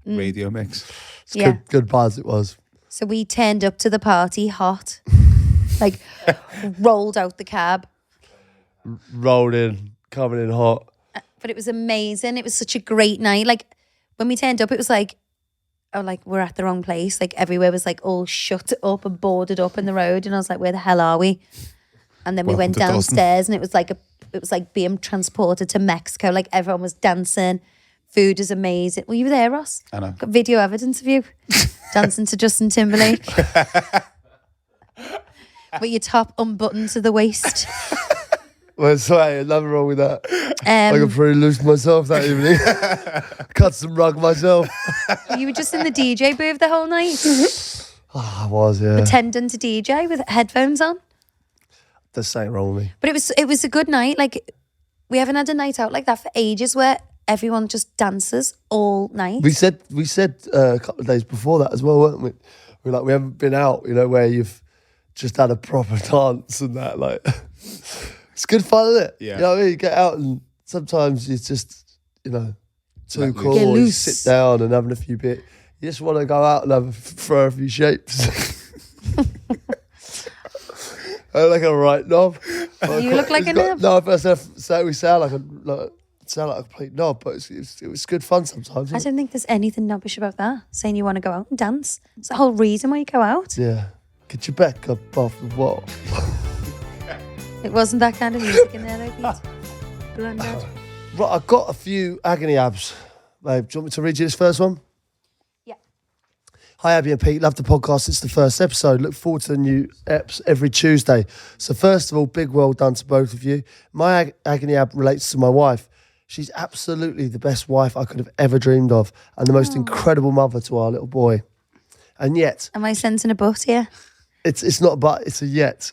C: Radio mix.
A: It's good buzz it was.
B: So we turned up to the party hot, like rolled out the cab.
A: Rolled in, coming in hot.
B: But it was amazing. It was such a great night. Like when we turned up, it was like, oh, like we're at the wrong place. Like everywhere was like all shut up and boarded up in the road. And I was like, where the hell are we? And then we went downstairs and it was like being transported to Mexico. Like everyone was dancing. Food is amazing. Well, you were there, Ross.
C: I know.
B: Got video evidence of you dancing to Justin Timberlake. With your top unbuttoned to the waist.
A: Well, sorry, nothing wrong with that. I got pretty loose myself that evening. Cut some rug myself.
B: You were just in the DJ booth the whole night.
A: I was, yeah.
B: Pretending to DJ with headphones on.
A: There's something wrong with me.
B: But it was a good night. Like we haven't had a night out like that for ages where everyone just dances all night.
A: We said a couple of days before that as well, weren't we? We're like, we haven't been out, you know, where you've just had a proper dance and that. Like, it's good fun, isn't it?
C: Yeah.
A: You know what I mean? You get out and sometimes it's just, you know, too cool.
B: Get
A: You
B: loose.
A: sit down and having a few bit. You just want to go out and throw a few shapes. I look like a right knob.
B: You look like a knob.
A: No, we sound like a complete knob, but it was good fun sometimes.
B: I don't think there's anything knobbish about that. Saying you want to go out and dance. It's the whole reason why you go out.
A: Yeah. Get your back up off the wall.
B: It wasn't that kind of music in there, though, Pete. Grandad.
A: Right, I've got a few agony abs. Babe, do you want me to read you this first one?
B: Yeah.
A: Hi, Abbey and Pete. Love the podcast. It's the first episode. Look forward to the new eps every Tuesday. So first of all, big well done to both of you. My agony ab relates to my wife. She's absolutely the best wife I could have ever dreamed of and the most incredible mother to our little boy. And yet...
B: Am I sensing a butt here?
A: It's not a but, it's a yet.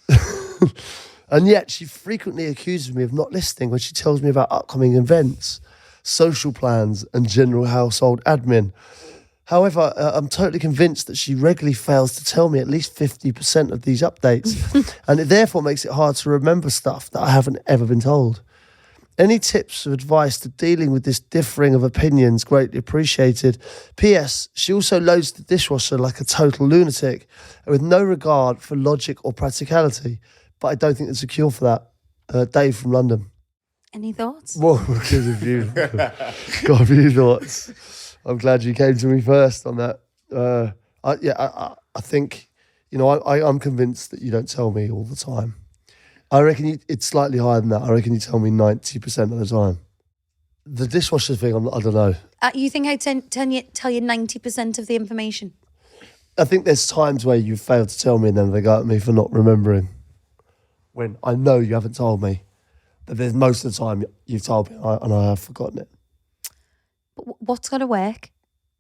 A: And yet she frequently accuses me of not listening when she tells me about upcoming events, social plans and general household admin. However, I'm totally convinced that she regularly fails to tell me at least 50% of these updates. And it therefore makes it hard to remember stuff that I haven't ever been told. Any tips or advice to dealing with this differing of opinions, greatly appreciated. P.S. She also loads the dishwasher like a total lunatic with no regard for logic or practicality. But I don't think there's a cure for that. Dave from London.
B: Any thoughts?
A: Well, because of you. Got a few thoughts. I'm glad you came to me first on that. I think, you know, I'm convinced that you don't tell me all the time. I reckon it's slightly higher than that. I reckon you tell me 90% of the time. The dishwasher thing, I don't know.
B: You think I tell you 90% of the information?
A: I think there's times where you fail to tell me and then they go at me for not remembering. When I know you haven't told me. But there's most of the time you've told me and I have forgotten it.
B: But what's going to work?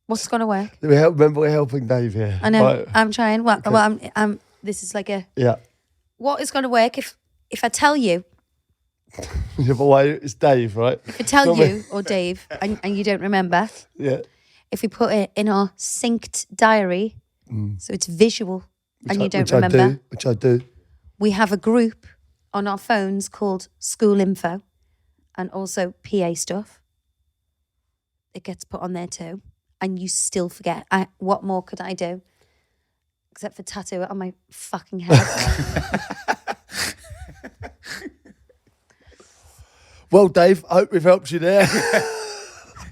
B: What's going to work?
A: Remember, we're helping Dave here.
B: I know.
A: Right.
B: I'm trying. Well,
A: Okay.
B: well, I'm. This is like a.
A: Yeah.
B: What is going to work if I tell you?
A: Yeah, but why? It's Dave, right?
B: If I tell
A: Tell
B: you
A: me.
B: or Dave and you don't remember,
A: Yeah.
B: if we put it in our synced diary, so it's visual and you don't remember,
A: Which I do.
B: we have a group on our phones called School Info and also PA stuff. It gets put on there too. And you still forget. What more could I do? Except for tattoo it on my fucking head.
A: Well, Dave, I hope we've helped you there.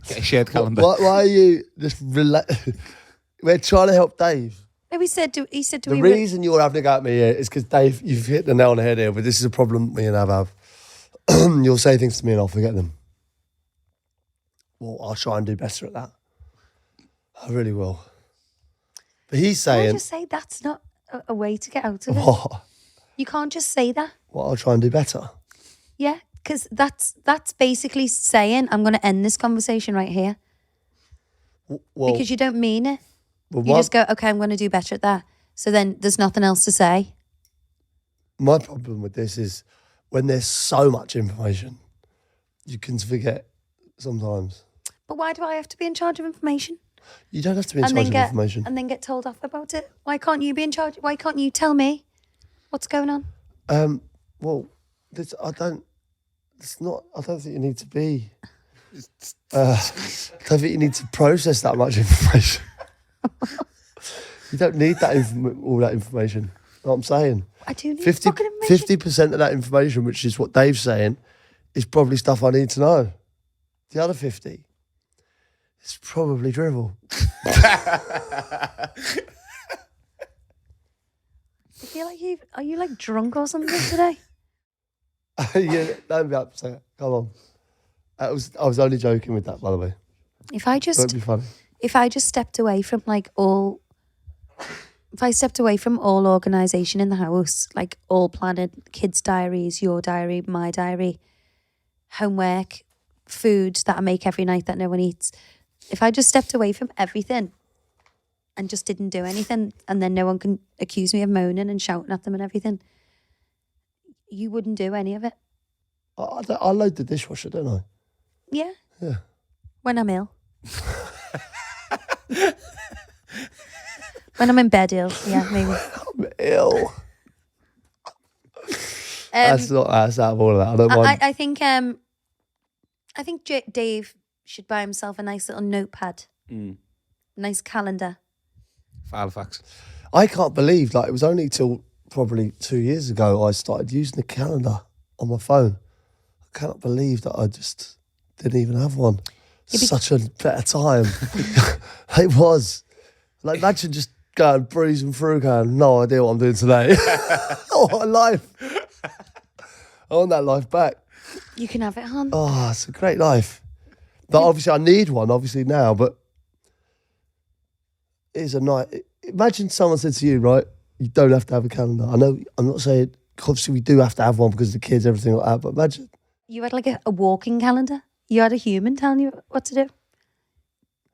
C: Get a shared calendar.
A: Why are you just We're trying to help Dave.
B: No, he said, do
A: The
B: we...
A: reason you're having a go at me here is because, Dave, you've hit the nail on the head here, but this is a problem me and Ab have. You'll say things to me and I'll forget them. Well, I'll try and do better at that. I really will. But he's
B: Can I
A: saying...
B: just say that's not a way to get out of it?
A: What?
B: You can't just say that.
A: Well, I'll try and do better.
B: Yeah, because that's basically saying I'm going to end this conversation right here
A: Well,
B: because you don't mean it.
A: well,
B: You just go, okay, I'm going to do better at that. So then there's nothing else to say.
A: my problem with this is when there's so much information, you can forget sometimes.
B: But why do I have to be in charge of information?
A: You don't have to be in charge of information.
B: And then get told off about it? Why can't you be in charge? Why can't you tell me what's going on?
A: Well, I don't think you need to be. I don't think you need to process that much information. You don't need all that information. You know what I'm saying?
B: I do need fucking information.
A: 50% of that information, which is what Dave's saying, is probably stuff I need to know. The other 50 is probably drivel.
B: I feel like are you like drunk or something today?
A: Yeah, don't be upset. Come on. I was only joking with that, by the way.
B: If I
A: Don't be funny.
B: stepped away from if I stepped away from all organisation in the house, like all planning, kids' diaries, your diary, my diary, homework, food that I make every night that no one eats. If I just stepped away from everything and just didn't do anything, and then no one can accuse me of moaning and shouting at them and everything, you wouldn't do any of it.
A: I load the dishwasher, don't I?
B: Yeah.
A: Yeah.
B: When I'm ill. When I'm in bed ill, yeah, maybe.
A: I'm ill. That's out of all of that. I don't mind.
B: I think Dave should buy himself a nice little notepad, nice calendar.
C: Halifax.
A: I can't believe, it was only till probably 2 years ago I started using the calendar on my phone. I cannot believe that I just didn't even have one. Such a better time. It was. Imagine just going breezing through, going, no idea what I'm doing today. What a life. I want that life back.
B: You can have it, hon.
A: Oh, it's a great life. But obviously I need one, now, but it is a night. Imagine someone said to you, right, you don't have to have a calendar. I know, I'm not saying, obviously we do have to have one because of the kids, everything like that, but imagine.
B: You had like a walking calendar. You had a human telling you what to do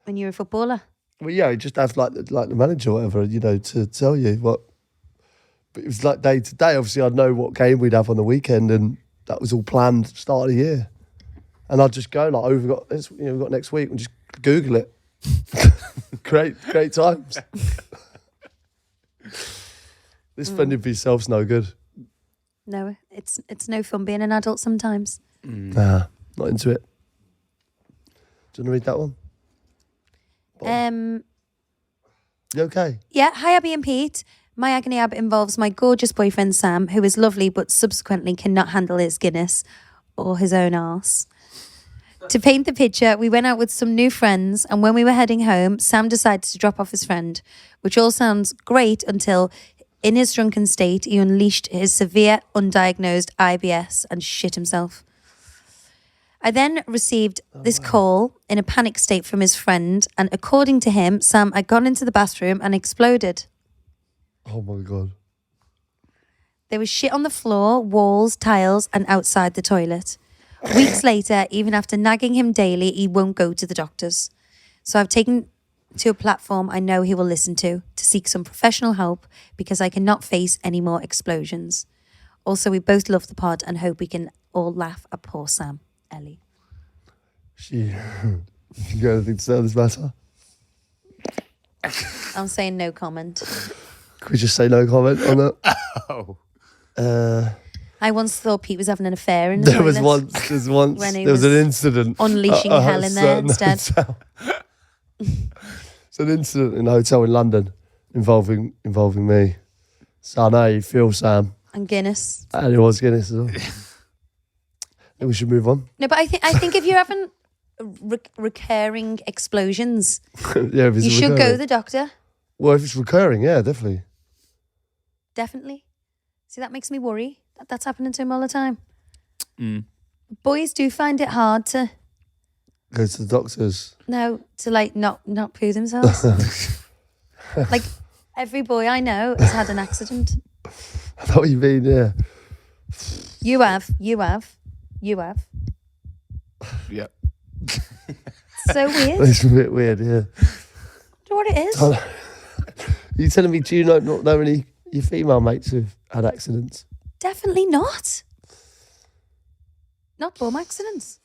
B: when you were a footballer.
A: Well, yeah, you just have like the manager or whatever, to tell you what. But it was like day to day. Obviously, I'd know what game we'd have on the weekend, and that was all planned start of the year. And I'd just go we've got this, we've got next week, and just Google it. great times. This fending for yourself's no good.
B: No, it's no fun being an adult sometimes.
A: Nah, not into it. Do you want to read that one? You okay?
B: Yeah. Hi, Abbey and Pete. My agony ab involves my gorgeous boyfriend Sam, who is lovely but subsequently cannot handle his Guinness or his own arse. To paint the picture, we went out with some new friends, and when we were heading home, Sam decided to drop off his friend, which all sounds great until, in his drunken state, he unleashed his severe undiagnosed IBS and shit himself. I then received this call in a panic state from his friend, and according to him, Sam had gone into the bathroom and exploded.
A: Oh my God.
B: There was shit on the floor, walls, tiles, and outside the toilet. Weeks later, even after nagging him daily, he won't go to the doctors. So I've taken to a platform I know he will listen to seek some professional help because I cannot face any more explosions. Also, we both love the pod and hope we can all laugh at poor Sam. Ellie.
A: You got anything to say on this matter?
B: I'm saying no comment.
A: Could we just say no comment on that?
C: Oh.
B: I once thought Pete was having an affair in the
A: There was
B: toilet.
A: once,
B: When he
A: there was an
B: was
A: incident.
B: unleashing hell in there
A: certain
B: instead.
A: hotel. It's an incident in a hotel in London involving me. So I know you feel, Sam.
B: And Guinness.
A: And it was Guinness as well. Then we should move on.
B: No, but I think if you're having recurring explosions,
A: Yeah, if it's
B: you should go to
A: recurring.
B: the doctor.
A: Well, if it's recurring, yeah, definitely.
B: Definitely. See, that makes me worry that that's happening to him all the time.
C: Mm.
B: Boys do find it hard to
A: Go to the doctors.
B: to like not poo themselves. Like every boy I know has had an accident.
A: I know what you mean, yeah.
B: You have.
C: Yeah.
B: So weird.
A: It's a bit weird, yeah.
B: Do you know what it is?
A: You telling me, do you not know any your female mates who've had accidents?
B: Definitely not. Not bum accidents.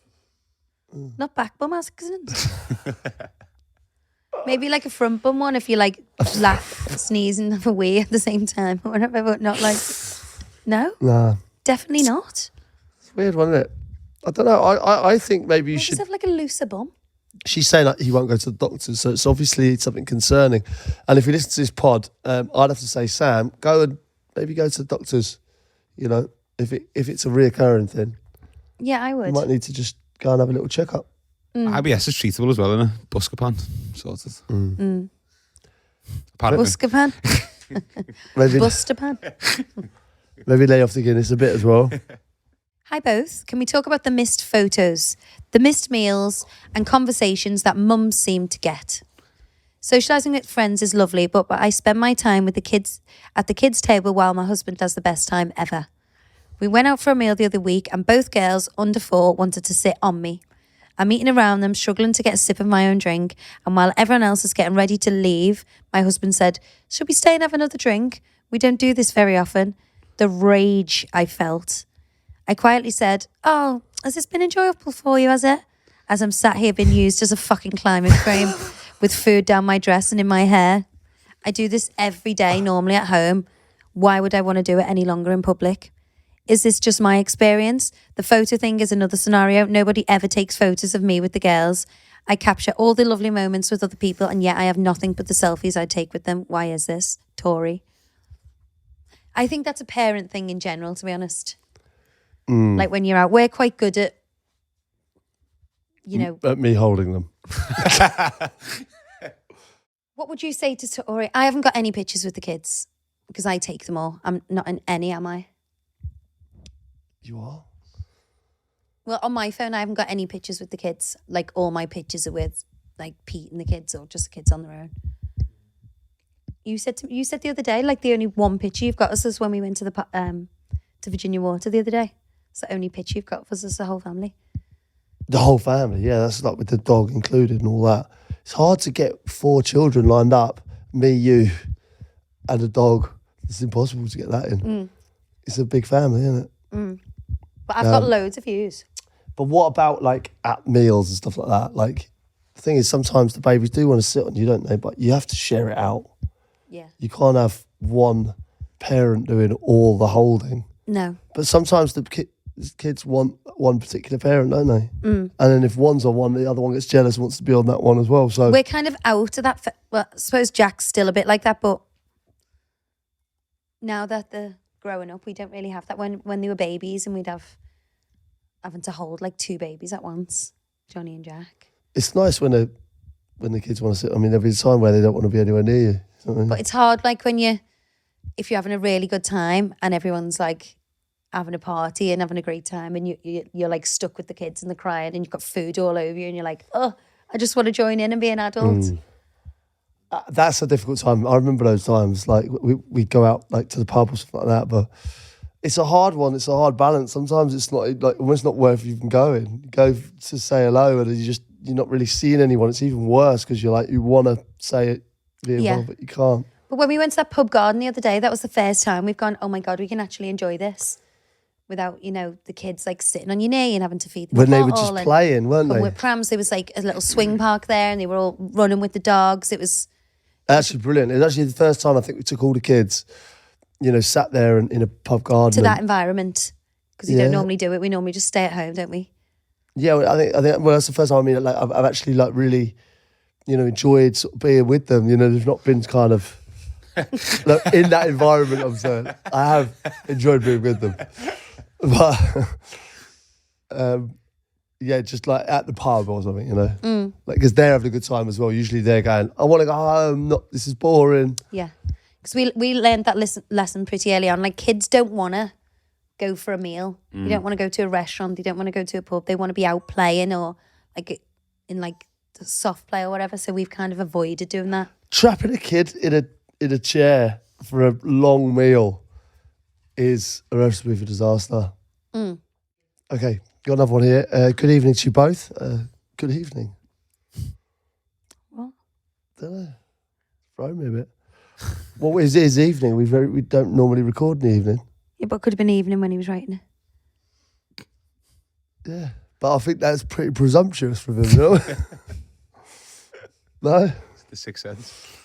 B: Not back bum accidents. Maybe like a front bum one if you like laugh, sneeze and have a wee at the same time or whatever, but not like, no,
A: Nah.
B: definitely not.
A: It's weird, wasn't it? I don't know. I think maybe you
B: You
A: should.
B: just have like a looser bum.
A: She's saying like he won't go to the doctor, so it's obviously something concerning. And if you listen to this pod, I'd have to say, Sam, go and maybe go to the doctors. You know, if it's a reoccurring thing,
B: Yeah, I
A: you
B: would.
A: might need to just go and have a little checkup.
C: IBS is treatable as well, isn't it? Buscopan, sorted.
B: Mm.
C: Apparently.
B: Buscopan.
A: Maybe
B: Bustapan.
A: maybe lay off the Guinness a bit as well.
B: Hi both. Can we talk about the missed photos, the missed meals and conversations that mums seem to get? Socialising with friends is lovely, but I spend my time with the kids at the kids' table while my husband has the best time ever. We went out for a meal the other week and both girls under 4 wanted to sit on me. I'm eating around them, struggling to get a sip of my own drink, and while everyone else is getting ready to leave, my husband said, "Should we stay and have another drink? We don't do this very often." The rage I felt. I quietly said, "Oh, has this been enjoyable for you, has it?" As I'm sat here being used as a fucking climbing frame with food down my dress and in my hair. I do this every day normally at home. Why would I want to do it any longer in public? Is this just my experience? The photo thing is another scenario. Nobody ever takes photos of me with the girls. I capture all the lovely moments with other people and yet I have nothing but the selfies I take with them. Why is this? Tori. I think that's a parent thing in general, to be honest. Like when you're out, we're quite good at, you know.
A: At me holding them.
B: What would you say to Tori? I haven't got any pictures with the kids because I take them all. I'm not in any, am I?
A: You are?
B: Well, on my phone, I haven't got any pictures with the kids. Like all my pictures are with like Pete and the kids or just the kids on their own. You said the other day, like the only one picture you've got us is when we went to the to Virginia Water the other day. It's the only picture you've got of us as the whole family.
A: The whole family, yeah. That's like with the dog included and all that. It's hard to get 4 children lined up, me, you, and a dog. It's impossible to get that in. It's a big family, isn't it?
B: But I've got loads of views.
A: But what about like at meals and stuff like that? Like the thing is sometimes the babies do want to sit on you, don't they? But you have to share it out.
B: Yeah.
A: You can't have one parent doing all the holding.
B: No.
A: But sometimes the kids want one particular parent, don't they? And then if one's on one, the other one gets jealous and wants to be on that one as well. So
B: We're kind of out of that. Well, I suppose Jack's still a bit like that, but now that they're growing up, we don't really have that. When they were babies and we'd having to hold like 2 babies at once, Johnny and Jack.
A: it's nice when the kids want to sit. I mean, there'll be a time where they don't want to be anywhere near you.
B: But it's hard, like if you're having a really good time and everyone's like having a party and having a great time, and you're like stuck with the kids and they're crying, and you've got food all over you, and you're like, oh, I just want to join in and be an adult.
A: That's a difficult time. I remember those times. Like we'd go out like to the pub or something like that, but it's a hard one. It's a hard balance. Sometimes it's not like almost not worth even going. You go to say hello, and you're not really seeing anyone. It's even worse because you're like you want to say it, be involved, but you can't.
B: But when we went to that pub garden the other day, that was the first time we've gone, oh my God, we can actually enjoy this without, the kids like sitting on your knee and having to feed them.
A: When they were just playing, weren't they?
B: With prams, there was like a little swing park there, and they were all running with the dogs. It was
A: actually brilliant. It was actually the first time I think we took all the kids, sat there in a pub garden.
B: To that environment. Because you don't normally do it. We normally just stay at home, don't we?
A: Yeah, I think that's the first time. Like I've actually like really, enjoyed sort of being with them. They've not been kind of like, in that environment. I'm saying I have enjoyed being with them, but just like at the pub or something, like because they're having a good time as well. Usually they're going, I want to go home. This is boring.
B: Yeah, because we learned that lesson pretty early on. Like kids don't want to go for a meal. They don't want to go to a restaurant. They don't want to go to a pub. They want to be out playing or like in like the soft play or whatever. So we've kind of avoided doing that.
A: Trapping a kid in a chair for a long meal is a recipe for disaster. Okay, got another one here. Good evening to you both. Good evening.
B: What?
A: Don't know. Throw me a bit. What is it? Is evening? We don't normally record in the evening.
B: Yeah, but it could have been evening when he was writing it.
A: Yeah, but I think that's pretty presumptuous from him, no? No?
C: It's the Sixth Sense.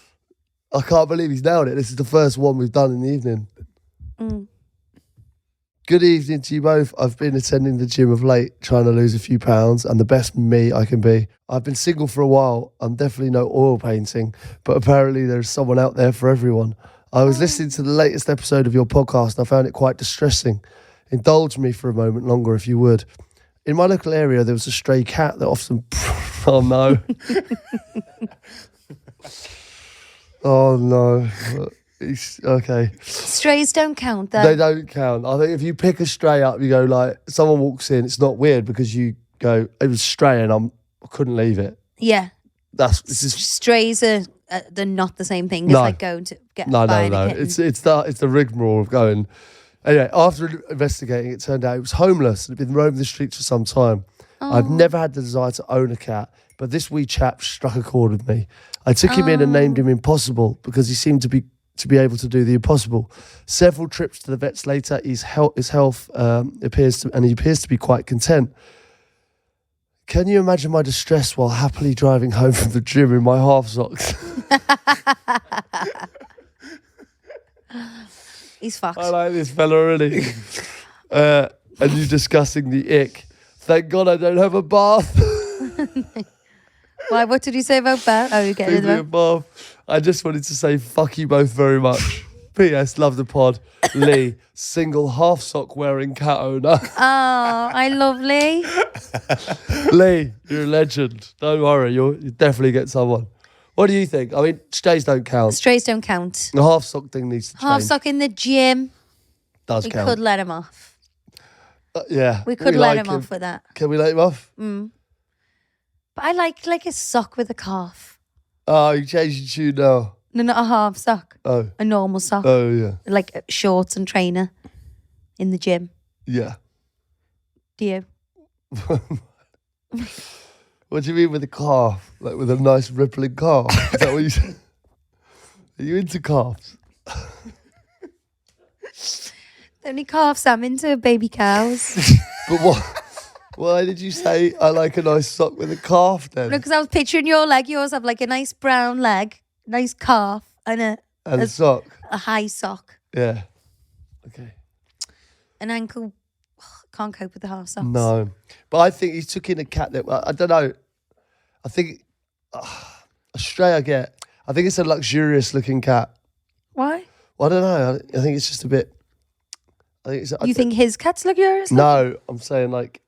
A: I can't believe he's nailed it. This is the first one we've done in the evening. Good evening to you both. I've been attending the gym of late, trying to lose a few pounds, and the best me I can be. I've been single for a while. I'm definitely no oil painting, but apparently there's someone out there for everyone. I was listening to the latest episode of your podcast, and I found it quite distressing. Indulge me for a moment longer, if you would. In my local area, there was a stray cat that often... Oh, no. Oh, no. Okay.
B: Strays don't count, though.
A: They don't count. I think if you pick a stray up, you go like, someone walks in, it's not weird because you go, it was stray and I couldn't leave it.
B: Yeah. Strays are they're not the same thing as like going to get buying a kitten.
A: It's the rigmarole of going. Anyway, after investigating, it turned out it was homeless and had been roaming the streets for some time. I've never had the desire to own a cat, but this wee chap struck a chord with me. I took him in and named him Impossible because he seemed to be able to do the impossible. Several trips to the vets later, his health appears to be quite content. Can you imagine my distress while happily driving home from the gym in my half socks?
B: He's fucked.
A: I like this fella already. And you discussing the ick. Thank God I don't have a bath.
B: Why? What did you say about bath? Oh, you're getting
A: a bath. I just wanted to say fuck you both very much. P.S. Love the pod. Lee, single half sock wearing cat owner.
B: Oh, I love Lee.
A: Lee, you're a legend. Don't worry, you definitely get someone. What do you think? I mean, strays don't count.
B: Strays don't count.
A: The half sock thing needs to change.
B: Half sock in the gym.
A: Does count.
B: We could let him off.
A: Yeah.
B: We could let him off with that.
A: Can we let him off?
B: But I like a sock with a calf.
A: Oh, you changed your tune now.
B: No, not a half sock.
A: Oh.
B: A normal sock.
A: Oh, yeah.
B: Like shorts and trainer in the gym.
A: Yeah.
B: Do you?
A: What do you mean with a calf? Like with a nice rippling calf? Is that what you said? Are you into calves?
B: The only calves I'm into are baby cows.
A: But what? Why did you say I like a nice sock with a calf then?
B: Because I was picturing your leg. Yours have like a nice brown leg, nice calf, and
A: a sock.
B: A high sock.
A: Yeah. Okay.
B: An ankle. Can't cope with the half socks.
A: No. But I think he took in a cat that, I don't know. I think a stray I get. I think it's a luxurious looking cat.
B: Why?
A: Well, I don't know. I think it's just a bit.
B: You think his cat's luxurious?
A: No, I'm saying like,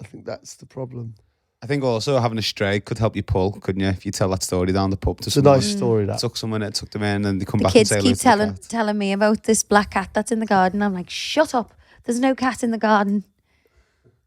A: I think that's the problem.
C: I think also having a stray could help you pull, couldn't you? If you tell that story down the pub to
A: it's
C: someone.
A: It's a nice story, that.
C: Took someone, took them in, and they come
B: the
C: back
B: kids
C: and say,
B: keep telling me about this black cat that's in the garden. I'm like, shut up. there's no cat in the garden.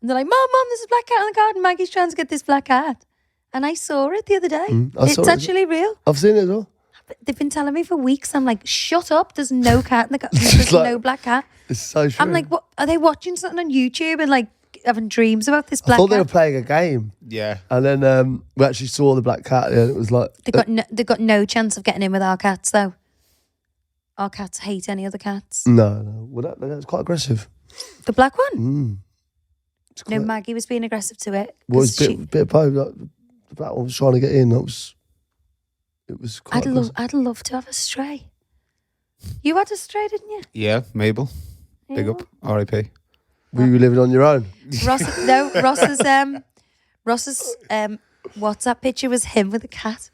B: And they're like, Mom, there's a black cat in the garden. Maggie's trying to get this black cat. And I saw it the other day.
A: I saw
B: It's
A: it.
B: actually real.
A: I've seen it as well.
B: But they've been telling me for weeks. I'm like, shut up. There's no cat in the garden. There's
A: like-
B: no black cat.
A: It's so true.
B: I'm like, what? Are they watching something on YouTube and like having dreams about this
A: I
B: black
A: thought they were
B: cat?
A: playing a game.
C: Yeah.
A: And then we actually saw the black cat, and it was like,
B: They got no chance of getting in with our cats though. Our cats hate any other cats.
A: no. Well, that's quite aggressive.
B: The black one?
A: It's
B: No,
A: quite,
B: Maggie was being aggressive to it.
A: well, it was
B: 'cause
A: a bit of both. Like, the black one was trying to get in. It was quite aggressive.
B: I'd love to have a stray. You had a stray, didn't you?
C: Yeah, Mabel. Big
B: Yeah.
C: up. R.I.P.
A: Were you living on your own?
B: Ross's WhatsApp picture was him with a cat.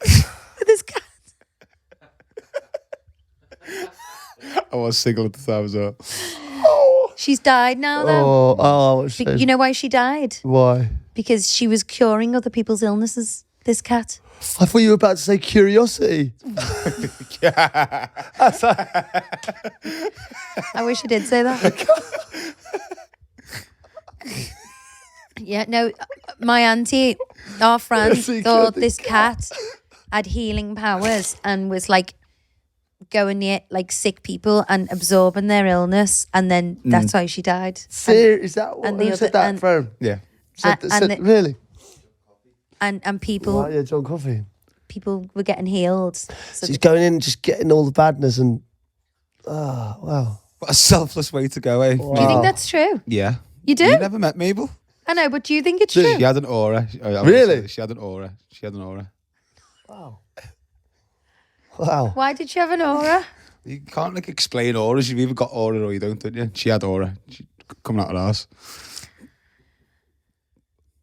B: With his cat.
C: I was single at the time as well.
B: She's died now though.
A: Oh,
B: You know why she died?
A: why?
B: Because she was curing other people's illnesses. This cat.
A: I thought you were about to say curiosity.
B: I wish I did say that. Yeah, no, my auntie, our friend,
A: Yes, he
B: thought
A: killed the
B: this cat had healing powers and was like going near like sick people and absorbing their illness, and then that's why she died.
A: Is that what?
B: and the
A: Who said
B: other-
A: that
B: and-
A: from?
C: Yeah.
A: Really?
B: And people
A: Right, yeah, John Coffey.
B: people were getting healed. So
A: She's going in and just getting all the badness and... wow.
C: What a selfless way to go, eh?
B: do you think that's true?
C: Yeah.
B: You do?
C: You never met Mabel?
B: I know, but do you think it's true?
C: She had an aura.
A: Really?
C: She had an aura.
A: Wow.
B: Why did she have an aura?
C: You can't like explain auras. You've either got aura or you don't you? She had aura. She coming out of ours.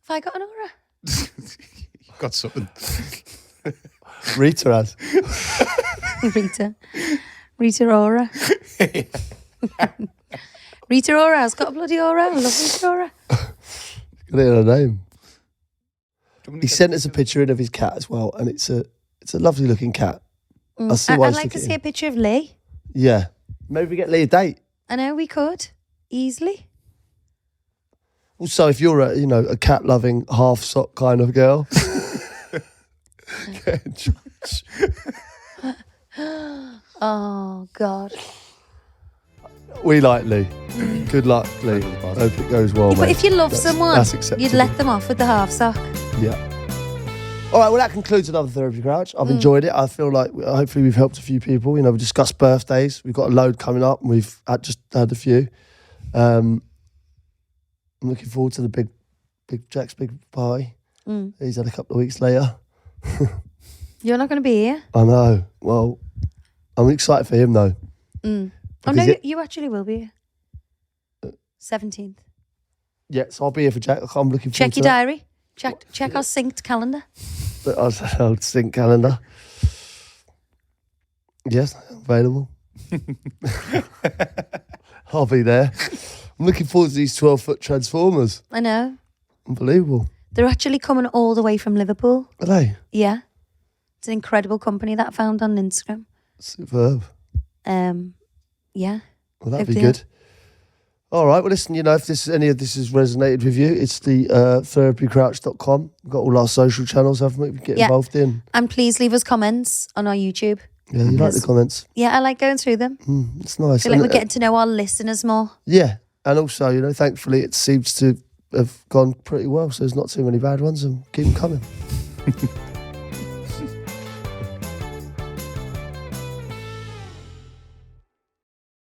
B: Have I got an aura?
C: You got something.
A: Rita has.
B: Rita Aura. Rita Ora has got a bloody aura. I love Rita Ora.
A: Got it in her name. He sent us a picture in of his cat as well, and it's a lovely looking cat. I see why
B: I'd
A: he's
B: like to
A: sticking
B: see
A: it
B: a picture of Lee.
A: Yeah. Maybe we get Lee a date.
B: I know we could easily.
A: Also, if you're a cat loving half sock kind of girl. Get in touch.
B: Oh God.
A: We like Lee. Good luck, Lee. Hope it goes well,
B: But
A: mate.
B: if you love
A: That's-
B: someone,
A: that's acceptable.
B: you'd let them off with the half sock.
A: Yeah. All right, well, that concludes another Therapy Crouch. I've enjoyed it. I feel like hopefully we've helped a few people. We discussed birthdays. We've got a load coming up, and we've just had a few. I'm looking forward to the big Jack's big party. He's had a couple of weeks later.
B: You're not going to be here.
A: I know. Well, I'm excited for him, though.
B: Oh
A: Because
B: no,
A: it-
B: you actually will be here. 17th.
A: Yeah, so I'll be here for Jack. I'm looking forward
B: Check
A: to
B: your
A: that.
B: diary. Check our synced calendar.
A: But I'll sync calendar. Yes, available. I'll be there. I'm looking forward to these 12-foot Transformers.
B: I know.
A: Unbelievable.
B: They're actually coming all the way from Liverpool.
A: Are they?
B: Yeah. It's an incredible company that I found on Instagram.
A: Superb.
B: Yeah.
A: Well, that'd be
B: Hopefully,
A: good. All right. Well, listen, if any of this has resonated with you, it's the therapycrouch.com. We've got all our social channels, haven't we? We can get
B: Yeah.
A: involved in.
B: And please leave us comments on our YouTube.
A: Yeah, you like the
B: Yes.
A: comments.
B: Yeah, I like going through them.
A: It's nice.
B: I feel like
A: And,
B: we're getting to know our listeners more.
A: yeah. And also, thankfully, it seems to have gone pretty well. So there's not too many bad ones, and keep them coming.